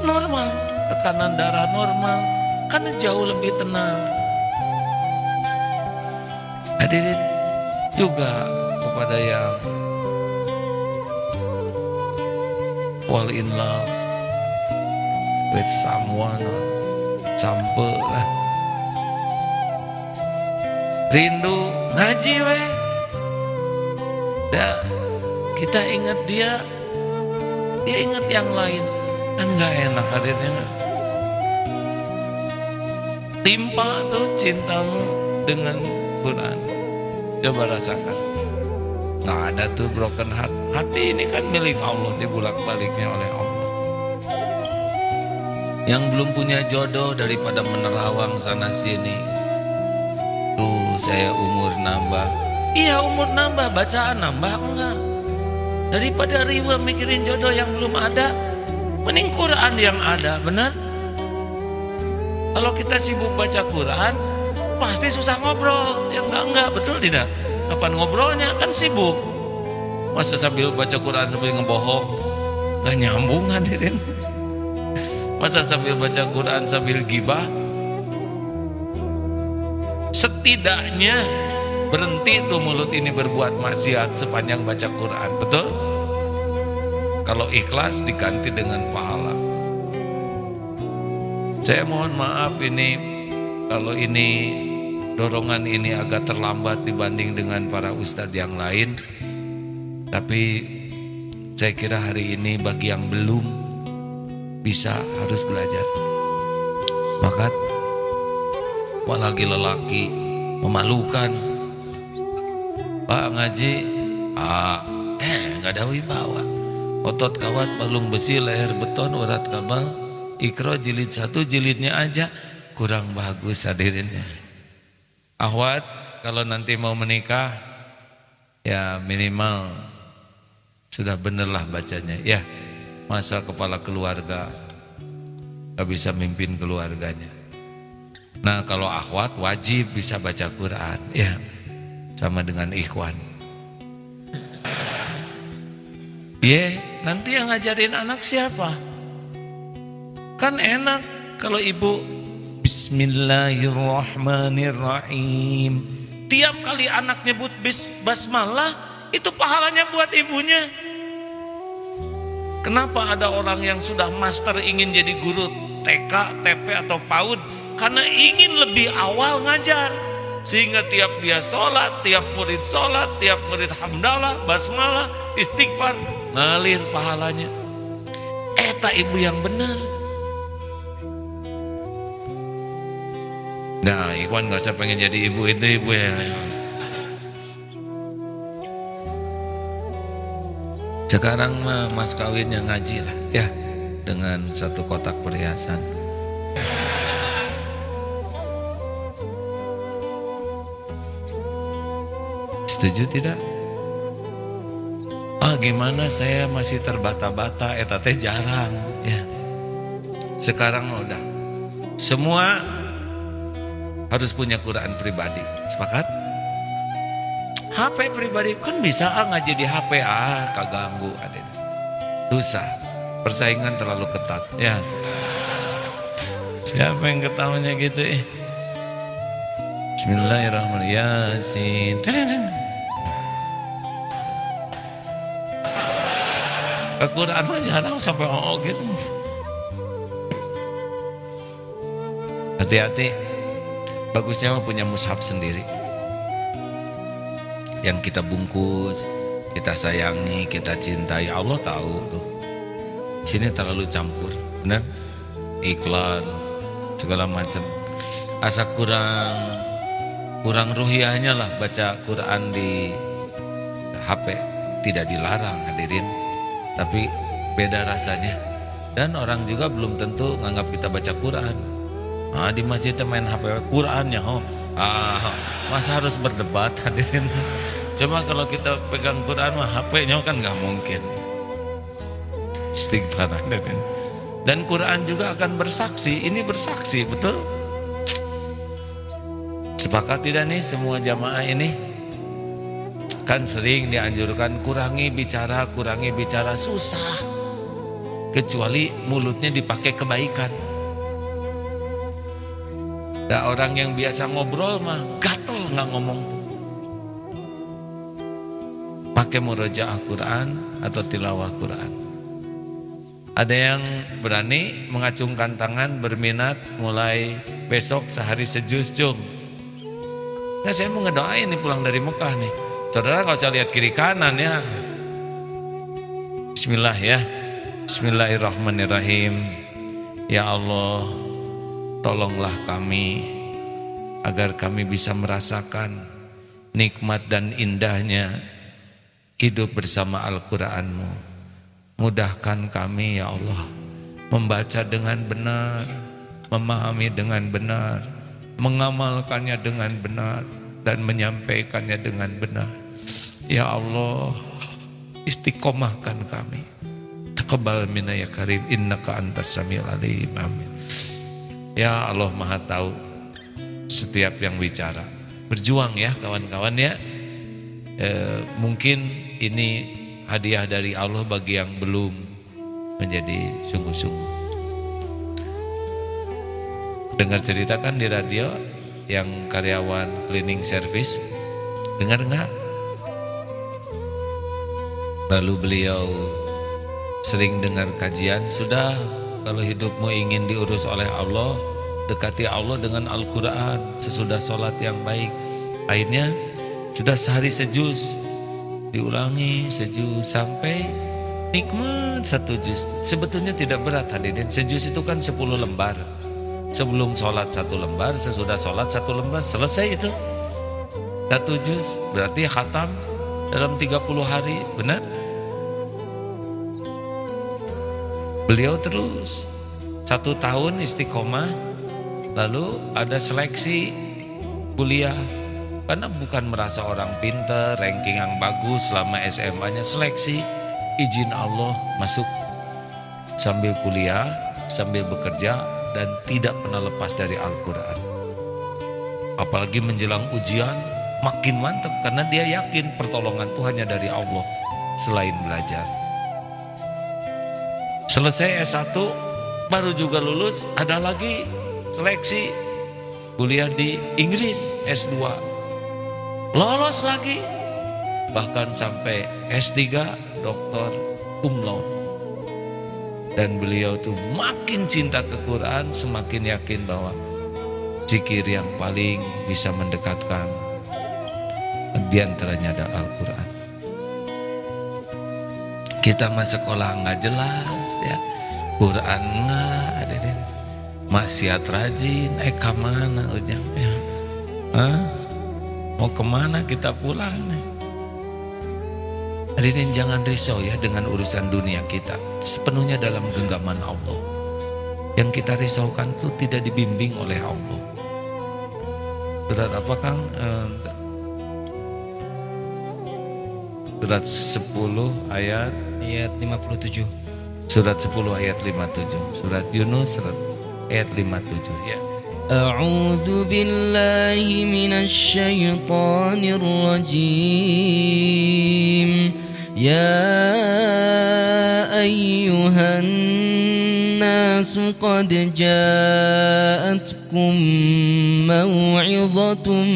Normal, tekanan darah normal, karena jauh lebih tenang. Hadirin juga kepada yang fall in love with someone, sampai lah. Rindu ngaji weh. Dah, kita ingat dia ingat yang lain. Kan gak enak hadirnya. Timpa tuh cintamu dengan Quran. Coba rasakan. Gak ada tuh broken heart. Hati ini kan milik Allah, dibulak-baliknya oleh Allah. Yang belum punya jodoh daripada menerawang sana sini. Tuh saya umur nambah. Iya umur nambah, bacaan nambah enggak. Daripada riwa mikirin jodoh yang belum ada, mending Quran yang ada, benar? Kalau kita sibuk baca Quran, pasti susah ngobrol, yang enggak, betul tidak? Kapan ngobrolnya? Kan sibuk. Masa sambil baca Quran sambil ngebohong? Gak nyambung hadirin. Masa sambil baca Quran sambil gibah? Setidaknya berhenti tuh mulut ini berbuat maksiat sepanjang baca Quran. Betul? Kalau ikhlas diganti dengan pahala. Saya mohon maaf ini kalau ini dorongan ini agak terlambat dibanding dengan para ustadz yang lain. Tapi saya kira hari ini bagi yang belum bisa harus belajar. Semangat. Apalagi lelaki memalukan. Pak ngaji, nggak ada wibawa. Otot kawat palung besi leher beton urat kabel. Iqra jilid 1 jilidnya aja kurang bagus hadirinnya. Akhwat kalau nanti mau menikah ya minimal sudah benerlah bacanya ya. Masa kepala keluarga gak bisa mimpin keluarganya. Nah kalau akhwat wajib bisa baca Quran ya, sama dengan ikhwan. Nanti yang ngajarin anak siapa? Kan enak kalau ibu Bismillahirrahmanirrahim. Tiap kali anak nyebut basmalah itu pahalanya buat ibunya. Kenapa ada orang yang sudah master ingin jadi guru TK, TP atau PAUD? Karena ingin lebih awal ngajar. Sehingga tiap dia sholat, tiap murid hamdalah, basmalah, istighfar, ngalir pahalanya. Eta ibu yang benar. Nah, Ikhwan gak usah pengen jadi ibu itu ibu yang sekarang mah mas kawinnya ngaji lah ya, dengan 1 kotak perhiasan. Setuju tidak? Gimana saya masih terbata-bata, eta teh jarang ya. Sekarang udah semua harus punya Quran pribadi. Sepakat? HP pribadi kan bisa ngaji di HP kaganggu aden. Susah. Persaingan terlalu ketat ya. Siapa yang ketawanya gitu Bismillahirrahmanirrahim. Yasin. Quran mah jarang sampai gitu. Hati-hati. Bagusnya mah punya mushaf sendiri yang kita bungkus, kita sayangi, kita cintai. Allah tahu tuh. Sini terlalu campur, benar? Iklan segala macam. Asa kurang ruhiyahnya lah baca Quran di HP. Tidak dilarang hadirin, tapi beda rasanya. Dan orang juga belum tentu nganggap kita baca Quran. Di masjid main HP Qurannya, masa harus berdebat hadirin. Cuma kalau kita pegang Quran mah HP-nya kan nggak mungkin. Istighfar hadirin. Dan Quran juga akan bersaksi, ini bersaksi betul. Sepakat tidak nih semua jamaah ini? Kan sering dianjurkan kurangi bicara susah. Kecuali mulutnya dipakai kebaikan. Ada orang yang biasa ngobrol mah gatel nggak ngomong tuh. Pakai murojaah Quran atau tilawah Quran. Ada yang berani mengacungkan tangan berminat mulai besok sehari sejus cung. Nah saya mau ngedoain nih pulang dari Mekah nih. Saudara nggak usah lihat kiri kanan ya. Bismillah ya. Bismillahirrahmanirrahim. Ya Allah, tolonglah kami agar kami bisa merasakan nikmat dan indahnya hidup bersama Al-Quran-Mu. Mudahkan kami ya Allah membaca dengan benar, memahami dengan benar, mengamalkannya dengan benar, dan menyampaikannya dengan benar. Ya Allah, istiqomahkan kami. Taqabbal minna ya karim, innaka antas samiul alim. Amin. Ya Allah Maha tahu setiap yang bicara. Berjuang ya kawan-kawan ya. Mungkin ini hadiah dari Allah bagi yang belum menjadi sungguh-sungguh. Dengar cerita kan di radio yang karyawan cleaning service, dengar nggak? Lalu beliau sering dengar kajian, sudah kalau hidupmu ingin diurus oleh Allah, dekati Allah dengan Al-Quran sesudah sholat yang baik. Akhirnya sudah sehari sejuz, diulangi sejuz sampai nikmat 1 juz. Sebetulnya tidak berat hadirin, sejuz itu kan 10 lembar. Sebelum sholat 1 lembar, sesudah sholat 1 lembar, selesai itu 1 juz, berarti khatam dalam 30 hari, benar? Beliau terus 1 tahun istiqomah, lalu ada seleksi kuliah, karena bukan merasa orang pintar, ranking yang bagus selama SMA-nya, seleksi, izin Allah masuk sambil kuliah, sambil bekerja, dan tidak pernah lepas dari Al-Quran. Apalagi menjelang ujian makin mantap, karena dia yakin pertolongan itu hanya dari Allah selain belajar. Selesai S1 baru juga lulus, ada lagi seleksi kuliah di Inggris S2, lolos lagi, bahkan sampai S3 doktor cum laude. Dan beliau tuh makin cinta ke Quran, semakin yakin bahwa zikir yang paling bisa mendekatkan diantaranya ada Al-Quran. Kita mah sekolah nggak jelas ya, Quran nggak ada deh, maksiat rajin, kemana ujang ya? Mau kemana kita pulang nih? Hadirin, jangan risau ya dengan urusan dunia kita, sepenuhnya dalam genggaman Allah. Yang kita risaukan itu tidak dibimbing oleh Allah. Surat apa Kang? Surat 10 ayat 57. Surat 10 ayat 57. Surat Yunus ayat 57 ya. A'udzu billahi minasy syaithanir rajim. Ya ayyuhan nasu qad ja'atkum maw'izatun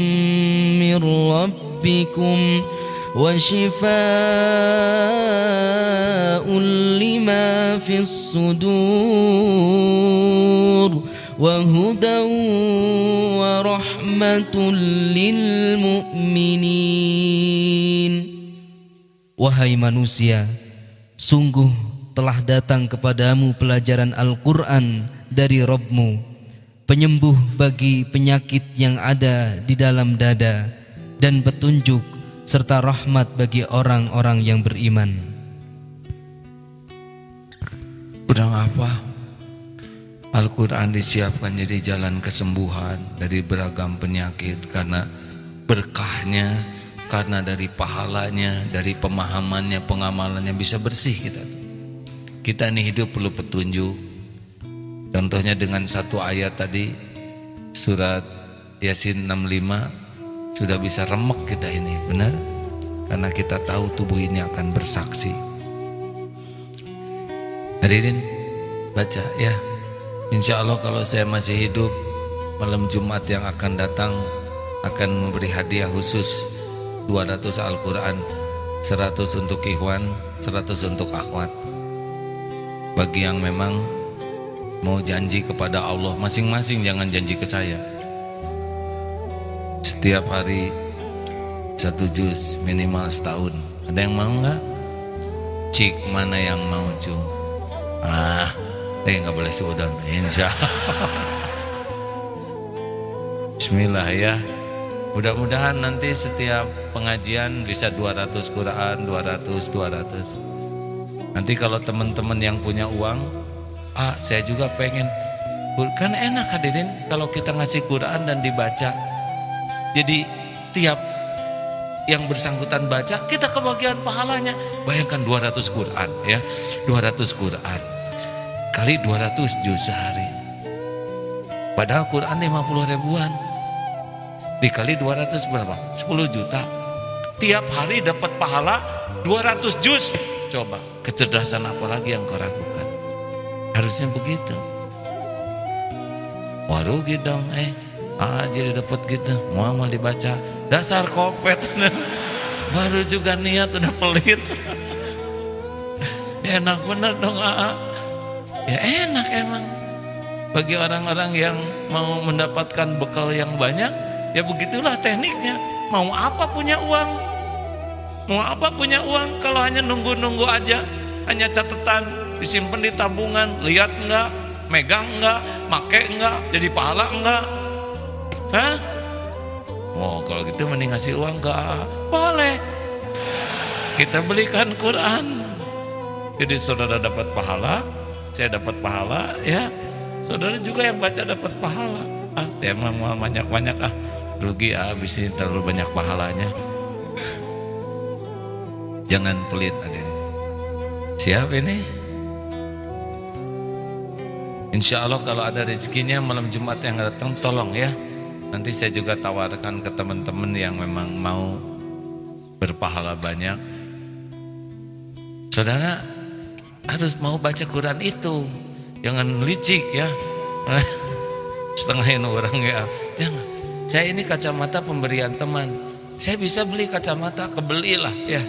mir rabbikum wa shifaa'un lima fis sudur wa hudan wa rahmatul lil mu'minin. Wahai manusia, sungguh telah datang kepadamu pelajaran Al-Quran dari Rabbmu, penyembuh bagi penyakit yang ada di dalam dada, dan petunjuk serta rahmat bagi orang-orang yang beriman. Kurang apa? Al-Quran disiapkan jadi jalan kesembuhan dari beragam penyakit, karena berkahnya, karena dari pahalanya, dari pemahamannya, pengamalannya bisa bersih kita. Kita ini hidup perlu petunjuk. Contohnya dengan 1 ayat tadi, surat Yasin 65, sudah bisa remek kita ini, benar? Karena kita tahu tubuh ini akan bersaksi. Hadirin, baca ya. Insya Allah kalau saya masih hidup, malam Jumat yang akan datang akan memberi hadiah khusus 200 Al-Quran, 100 untuk ikhwan, 100 untuk akhwat. Bagi yang memang mau janji kepada Allah, masing-masing jangan janji ke saya. Setiap hari 1 juz minimal setahun. Ada yang mau nggak? Cik, mana yang mau cung? Nggak boleh suudon, insya Allah. Bismillah ya. Mudah-mudahan nanti setiap pengajian bisa 200 Quran, 200. Nanti kalau teman-teman yang punya uang, saya juga pengen. Kan enak hadirin kalau kita ngasih Quran dan dibaca. Jadi tiap yang bersangkutan baca, kita kebagian pahalanya. Bayangkan 200 Quran ya, 200 Quran kali 200 juz sehari. Padahal Quran 50 ribuan. Dikali 200 berapa? 10 juta. tiap hari dapat pahala 200 juz. Coba, kecerdasan apa lagi yang kau ragukan? Harusnya begitu. Wah rugi dong, jadi dapat gitu, mau dibaca. Dasar kopet. Baru juga niat udah pelit. Ya enak bener dong Ya enak emang. Bagi orang-orang yang mau mendapatkan bekal yang banyak, ya begitulah tekniknya. Mau apa punya uang? Mau apa punya uang kalau hanya nunggu-nunggu aja, hanya catatan, disimpan di tabungan, lihat enggak, megang enggak, make enggak, jadi pahala enggak? Hah? Oh kalau gitu mending ngasih uang ke boleh. Kita belikan Quran. Jadi saudara dapat pahala, saya dapat pahala, ya. Saudara juga yang baca dapat pahala. Saya mau banyak-banyak rugi habis ini terlalu banyak pahalanya. Jangan pelit hadirin. Siap ini? Insya Allah kalau ada rezekinya malam Jumat yang datang tolong ya. Nanti saya juga tawarkan ke teman-teman yang memang mau berpahala banyak. Saudara harus mau baca Quran itu. Jangan licik ya. Setengahin orang ya. Jangan. Saya ini kacamata pemberian teman. Saya bisa beli kacamata, kebelilah ya.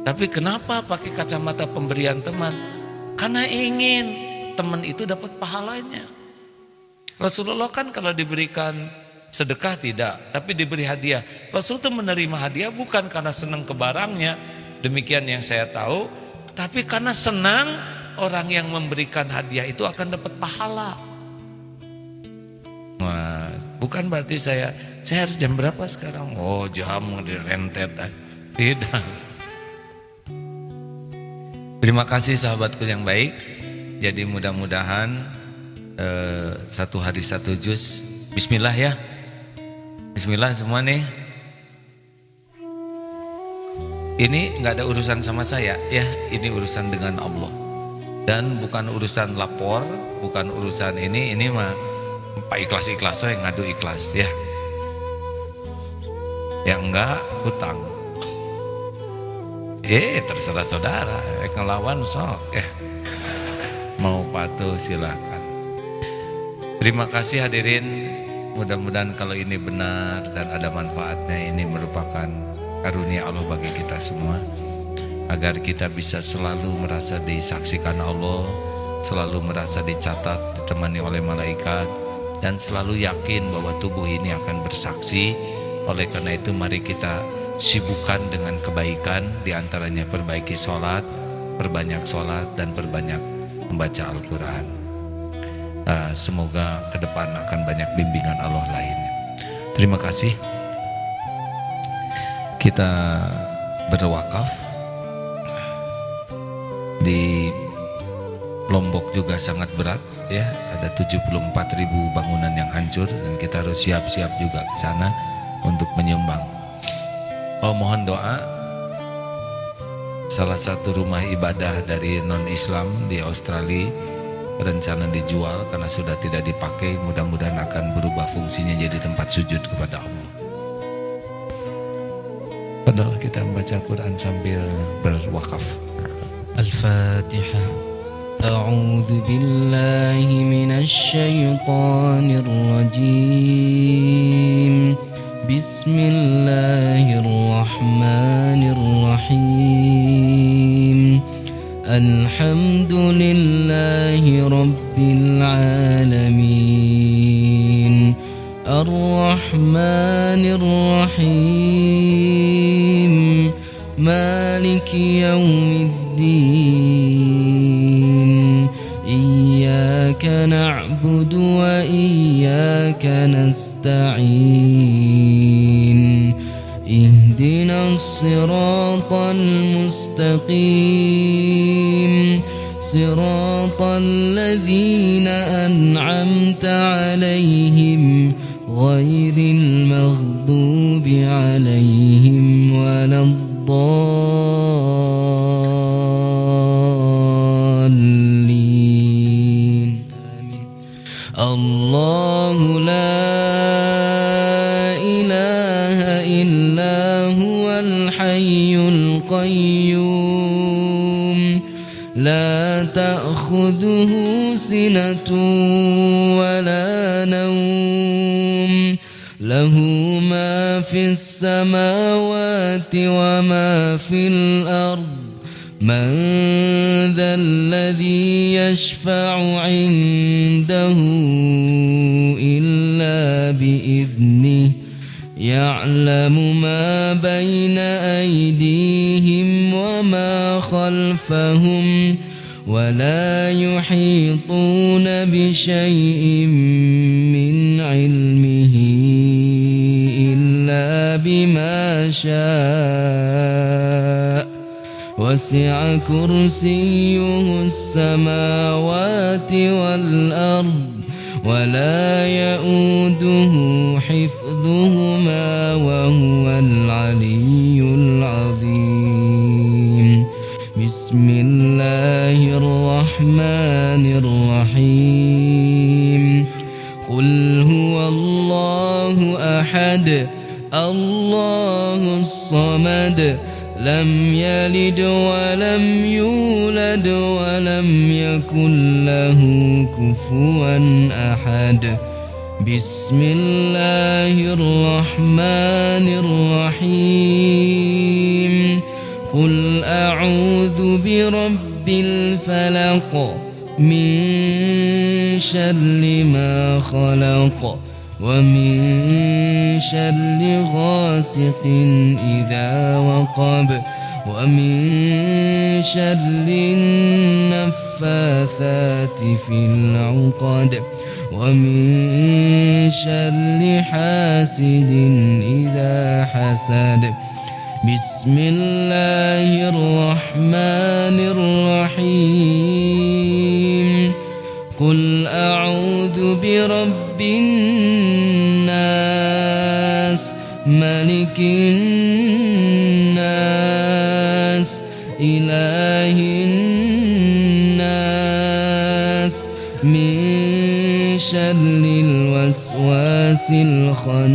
Tapi kenapa pakai kacamata pemberian teman? Karena ingin teman itu dapat pahalanya. Rasulullah kan kalau diberikan sedekah tidak, tapi diberi hadiah. Rasul itu menerima hadiah bukan karena senang ke barangnya, demikian yang saya tahu, tapi karena senang orang yang memberikan hadiah itu akan dapat pahala. Wah, bukan berarti saya harus jam berapa sekarang? Oh jam direntet. Tidak. Terima kasih sahabatku yang baik. Jadi mudah-mudahan satu hari satu juz. Bismillah ya. Bismillah semua nih. Ini nggak ada urusan sama saya ya. Ini urusan dengan Allah. Dan bukan urusan lapor, bukan urusan ini mah Pak ikhlas-ikhlas yang ngadu ikhlas ya. Yang enggak hutang. Terserah saudara, ngelawan sok mau patuh silakan. Terima kasih hadirin. Mudah-mudahan kalau ini benar dan ada manfaatnya, ini merupakan karunia Allah bagi kita semua. Agar kita bisa selalu merasa disaksikan Allah, selalu merasa dicatat, ditemani oleh malaikat, dan selalu yakin bahwa tubuh ini akan bersaksi. Oleh karena itu mari kita sibukkan dengan kebaikan, diantaranya perbaiki sholat, perbanyak sholat, dan perbanyak membaca Al-Quran. Semoga ke depan akan banyak bimbingan Allah lainnya. Terima kasih. Kita berwakaf. Di Lombok juga sangat berat ya, ada 74.000 bangunan yang hancur dan kita harus siap-siap juga ke sana untuk menyumbang. Mohon doa. Salah satu rumah ibadah dari non-Islam di Australia rencana dijual karena sudah tidak dipakai. Mudah-mudahan akan berubah fungsinya jadi tempat sujud kepada Allah. Padahal kita membaca Quran sambil berwakaf. Al-Fatihah. A'udzu billahi minasy syaithanir rajim. Bismillahirrahmanirrahim. Alhamdulillahi rabbil alamin. Ar-Rahmanir Rahim. Maliki yaumiddin. Iyyaka na'budu wa iyyaka nasta'in. Ihdinas siratal mustaqim. Siratal ladzina an'amta 'alaihim ghairil maghdubi 'alaihim waladdallin. Amin. Allahu la ilaha illa huwal لا تأخذه سنة ولا نوم له ما في السماوات وما في الأرض من ذا الذي يشفع عنده إلا بإذنه يعلم ما بين أيديهم وما خلفهم ولا يحيطون بشيء من علمه إلا بما شاء وسع كرسيه السماوات والأرض ولا يؤوده حفظهما وهو العلي العظيم بسم الله الرحمن الرحيم قل هو الله أحد الله الصمد لم يلد ولم يولد ولم يكن له كفوا أحد بسم الله الرحمن الرحيم قل أعوذ برب الفلق من شر ما خلق ومن شر غاسق إذا وقب ومن شر النفاثات في العقد ومن شر حاسد إذا حسد بسم الله الرحمن الرحيم قل أعوذ برب الناس ملك الناس إله الناس من شر الوسواس الخناس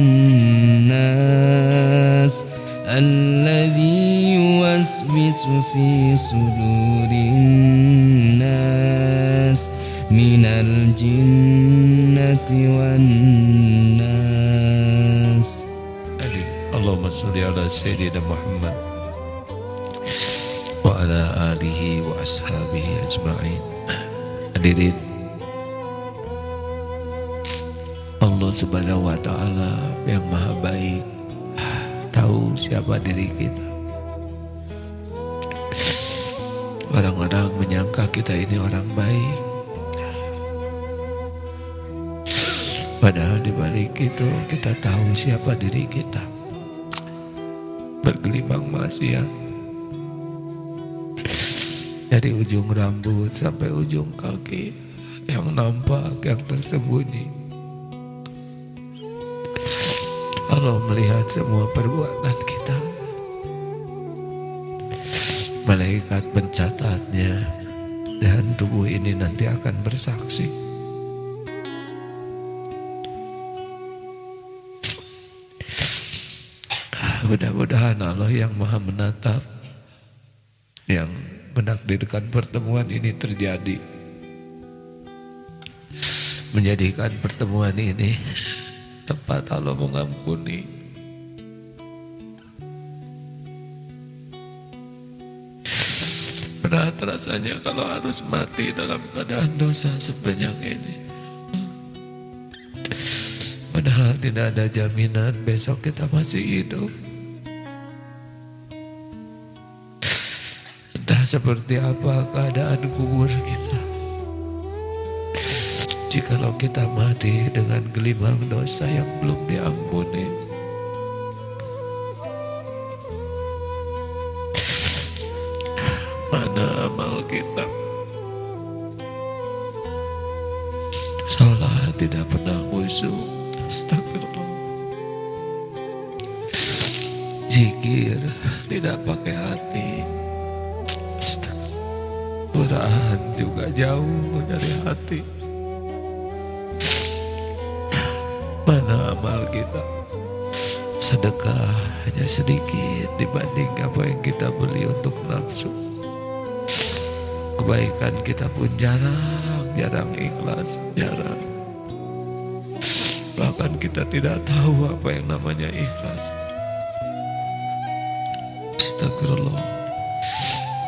الذي يوسوس في صدور الناس من الجنة والناس. Allahumma sholli ala sayyidina Muhammad wa ala alihi wa ashabihi ajma'in. Hadirin, Allah Subhanahu wa taala yang Maha Baik tahu siapa diri kita. Orang-orang menyangka kita ini orang baik, padahal di balik itu kita tahu siapa diri kita. Bergelimang maksiat dari ujung rambut sampai ujung kaki, yang nampak, yang tersembunyi. Allah melihat semua perbuatan kita. Malaikat mencatatnya, dan tubuh ini nanti akan bersaksi. Mudah-mudahan Allah yang Maha Menatap, yang menakdirkan pertemuan ini terjadi, menjadikan pertemuan ini tempat Allah mengampuni. Berat rasanya kalau harus mati dalam keadaan dosa sebanyak ini. Padahal tidak ada jaminan besok kita masih hidup. Entah seperti apa keadaan kubur kita. Jikalau kita mati dengan gelimang dosa yang belum diampuni, mana amal kita? Salat tidak pernah khusyuk, astagfirullah. Zikir tidak pakai hati, Quran juga jauh dari hati. Mana amal kita? Sedekah hanya sedikit dibanding apa yang kita beli untuk nafsu. kebaikan kita pun jarang ikhlas, jarang. Bahkan kita tidak tahu apa yang namanya ikhlas. Astagfirullah.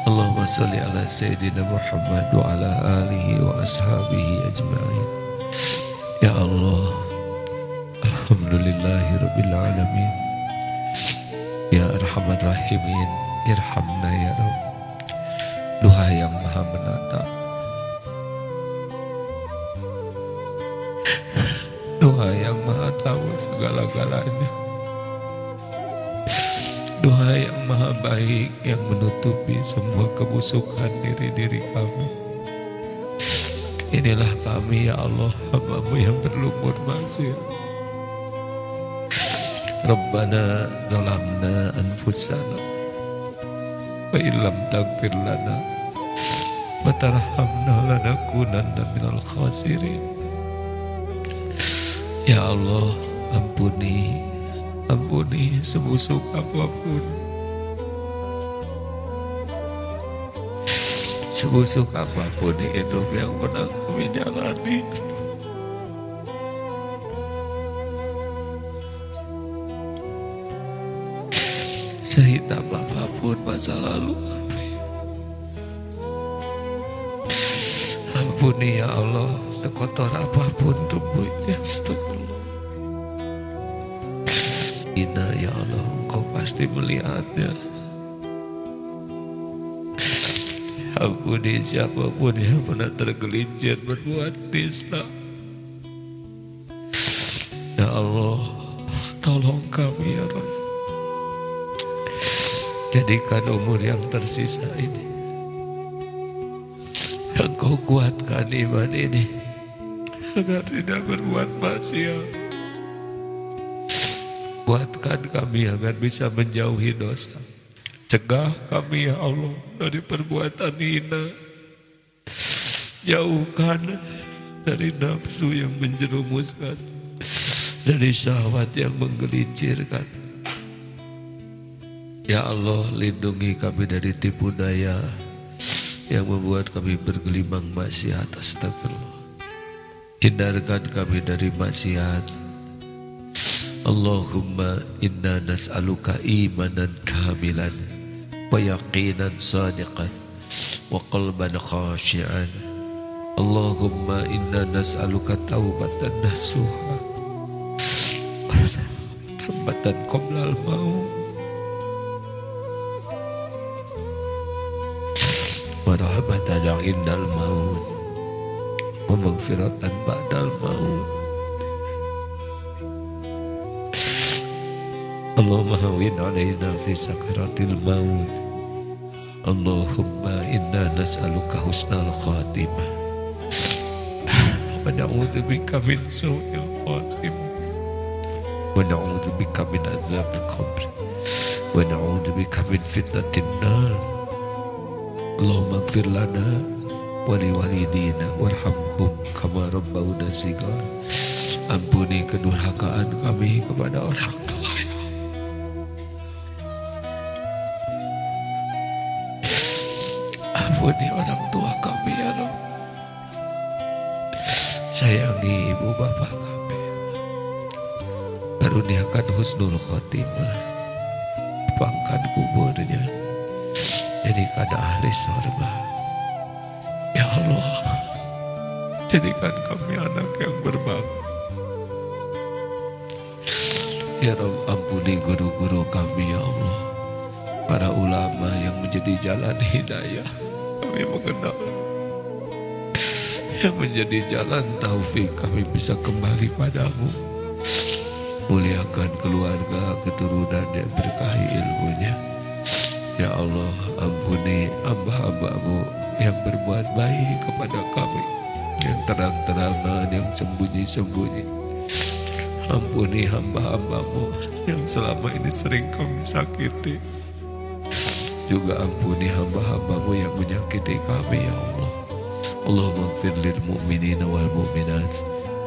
Allahumma salli ala Sayyidina Muhammad wa ala alihi wa ashabihi ajma'in. Ya Allah, alhamdulillahi rabbil alamin. Ya arhamar rahimin, irhamna ya Rabb. Duha yang maha menatap, Doa yang maha tahu segala-galanya, doa yang maha baik yang menutupi semua kebusukan diri-diri kami. Inilah kami ya Allah, hamba-Mu yang berlumur maksiat. Rabbana zalamna anfusana wa illam taghfir lana wa tarhamna lanakunanna minal khasirin. Ya Allah, ampuni sebusuk apapun, sebusuk apapun hidup yang pernah kami jalani. Sehitam apapun masa lalu kami, ampuni ya Allah. Sekotor apapun tubuhnya, astagfirullah. Ina ya Allah, Engkau pasti melihatnya. Ampuni siapapun yang pernah tergelincir berbuat nista. Ya Allah, tolong kami ya Rabb. Jadikan umur yang tersisa ini, Engkau kuatkan iman ini agar tidak berbuat maksiat. Kuatkan kami agar bisa menjauhi dosa. Cegah kami ya Allah dari perbuatan hina. Jauhkan dari nafsu yang menjerumuskan, dari syahwat yang menggelincirkan. Ya Allah, lindungi kami dari tipu daya yang membuat kami bergelimang maksiat. Astagfirullah. Hindarkan kami dari maksiat. Allahumma inna nas'aluka imanan kamilan wa yaqinan sadiqan wa qalban khashi'an. Allahumma inna nas'aluka taubatan nasuha taubatan qoblal maut wa rahmatan indal maut wa maghfiratan ba'dal maut. Allahumma hawin alaina fi sakaratil maut. Allahumma inna nas'aluka husnal khatimah wa na'udzubika min su'il khatimah wa na'udzubika min azabil qabr wa na'udzubika min fitnatin nar. Allahumma ighfir lana wali walidina warhamhum kama rabbawna shighar. Ampuni kedurhakaan kami kepada orang tua. Ampuni orang tua kami ya Rabb. Sayangi ibu bapak kami. Karuniakan husnul khotimah. Lapangkan kuburnya. Jadikan ahli surga. Ya Allah, jadikan kami anak yang berbakti. Ya Rabb, ampuni guru-guru kami ya Allah. Para ulama yang menjadi jalan hidayah kami mengenal, yang menjadi jalan taufik kami bisa kembali padamu. Muliakan keluarga keturunan yang berkahi ilmunya. Ya Allah, ampuni hamba-hambamu yang berbuat baik kepada kami, yang terang-terangan, yang sembunyi-sembunyi. Ampuni hamba-hambamu yang selama ini sering kami sakiti. Juga ampuni hamba-hambamu yang menyakiti kami ya Allah. Allahumma ighfir lil mu'minina wal mu'minat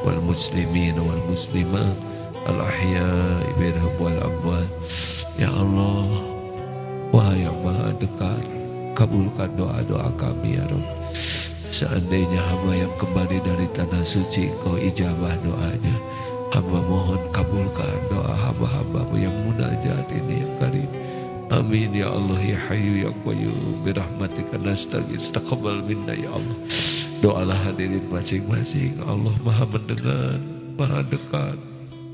wal muslimina wal muslimat al ahya'i minhum wal amwat. Ya Allah, Wahai yang maha dekat, kabulkan doa-doa kami ya Rabb. Seandainya hamba yang kembali dari tanah suci, Engkau ijabah doanya. Hamba mohon kabulkan doa hamba-hambamu yang munajat ini ya Karim. Amin ya Allah ya Hayyu ya Qayyum birahmatika nastaghits taqabbal minna ya Allah. Doalah hadirin masing-masing. Allah Maha mendengar, Maha dekat.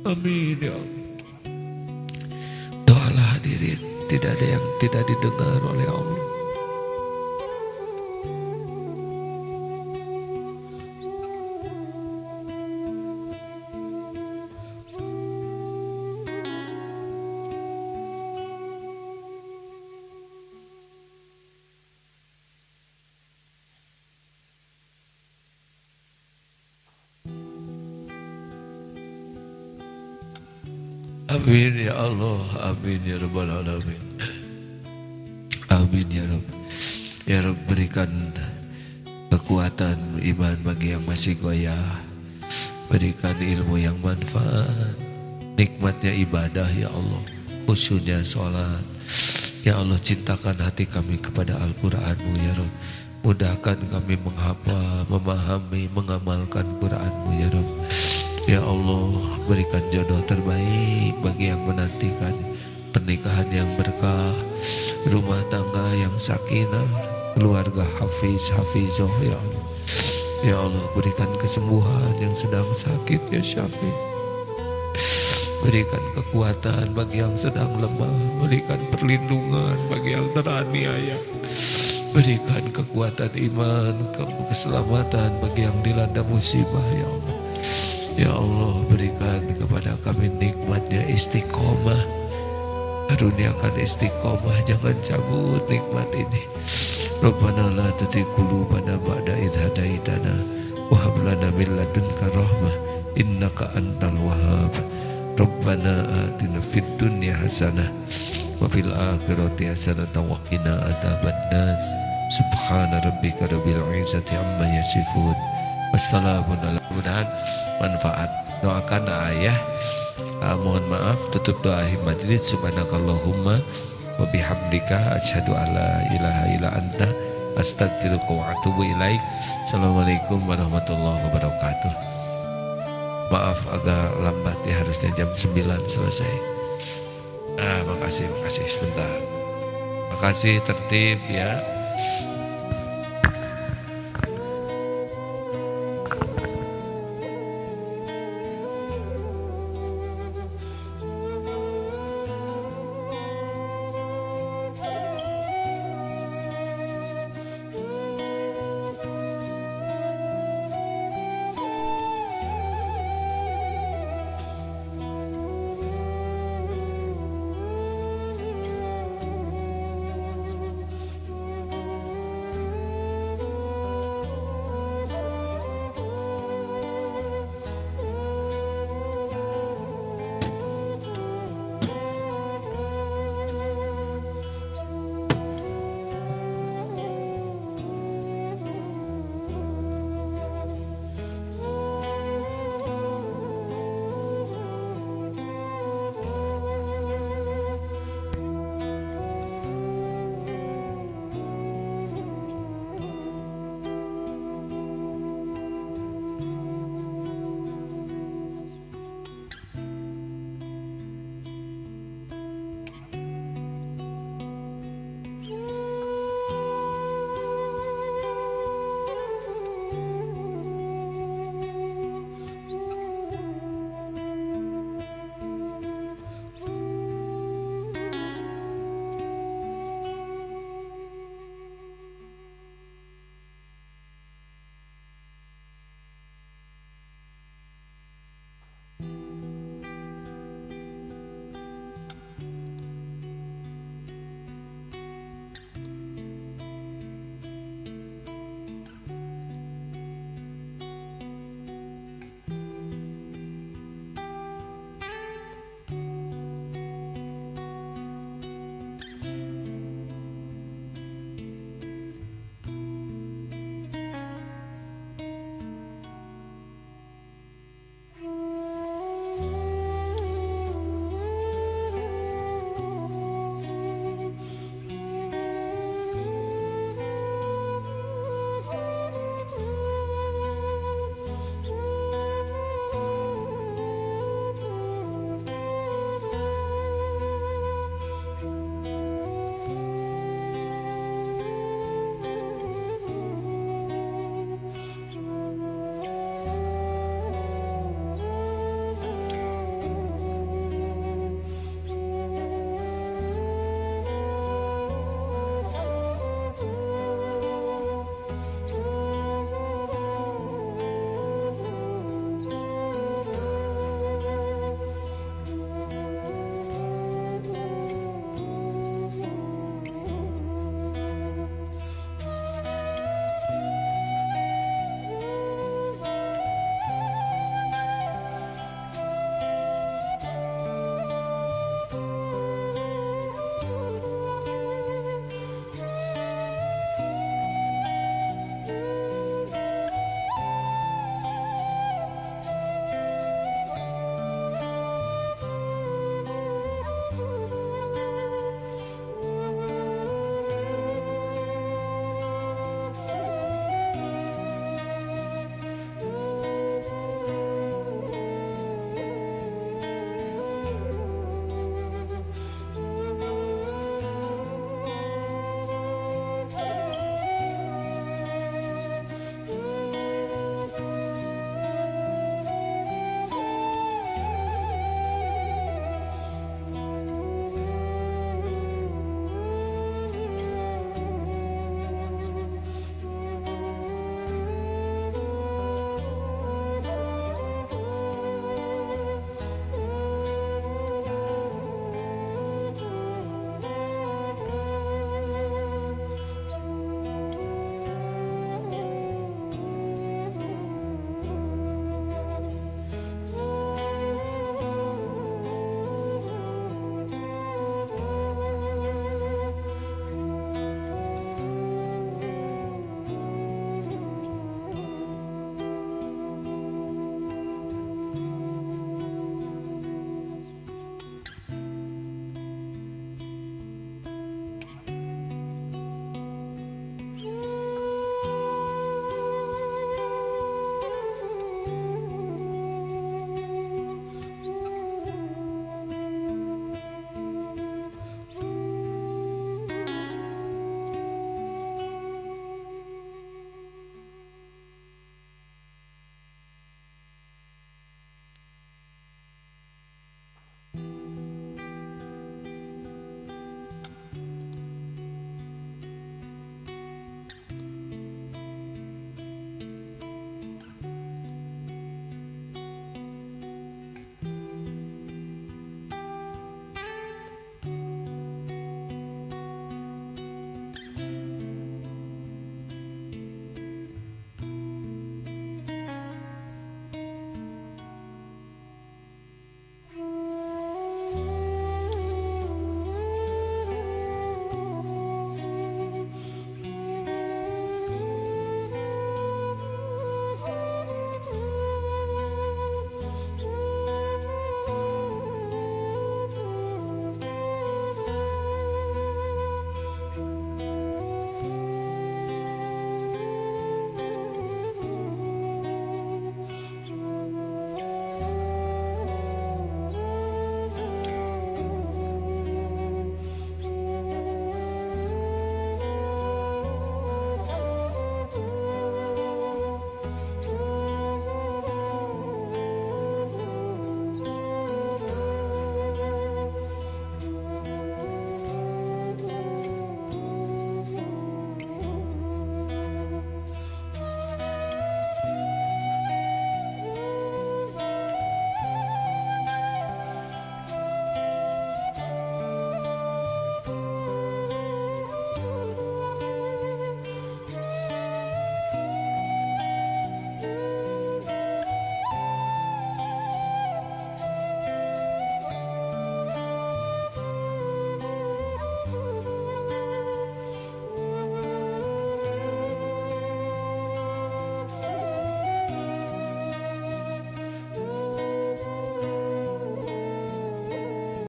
Amin ya Allah. Doalah hadirin, tidak ada yang tidak didengar oleh Allah. Amin ya Allah, amin ya Rabbal Alamin. Amin ya Rabb. Ya Rabb, berikan kekuatan iman bagi yang masih goyah. Berikan ilmu yang manfaat. Nikmatnya ibadah ya Allah. Khusyuknya sholat. Ya Allah, cintakan hati kami kepada Al-Quranmu ya Rabb. Mudahkan kami menghafal, memahami, mengamalkan Quranmu ya Rabb. Ya Allah, berikan jodoh terbaik bagi yang menantikan pernikahan yang berkah, rumah tangga yang sakinah, keluarga hafizah ya Allah. Ya Allah, berikan kesembuhan yang sedang sakit ya Syafi. Berikan kekuatan bagi yang sedang lemah, berikan perlindungan bagi yang teraniaya. Berikan kekuatan iman, keselamatan bagi yang dilanda musibah ya Allah. Ya Allah, berikan kepada kami nikmatnya istiqomah. Karuniakan istiqomah, jangan cabut nikmat ini. Rabbana la tuzigh qulubana ba'da idh hadaitana wa hab lana min ladunka rahmah innaka antal wahhab. Rabbana atina fid dunya hasanah wa fil akhirati hasanah wa qina adzabannar. Subhana rabbika rabbil izzati amma yasifun. Wassalamun ala mudahan manfaat. Doakan ayah. Mohon maaf, tutup doa majlis. Subhanakallahumma wa bihamdika asyhadu alla ilaha illa anta astaghfiruka wa atubu ilaik. Assalamualaikum warahmatullahi wabarakatuh. Maaf agak lambat ya, harusnya jam 9 selesai. Makasih sebentar. Makasih, tertib ya.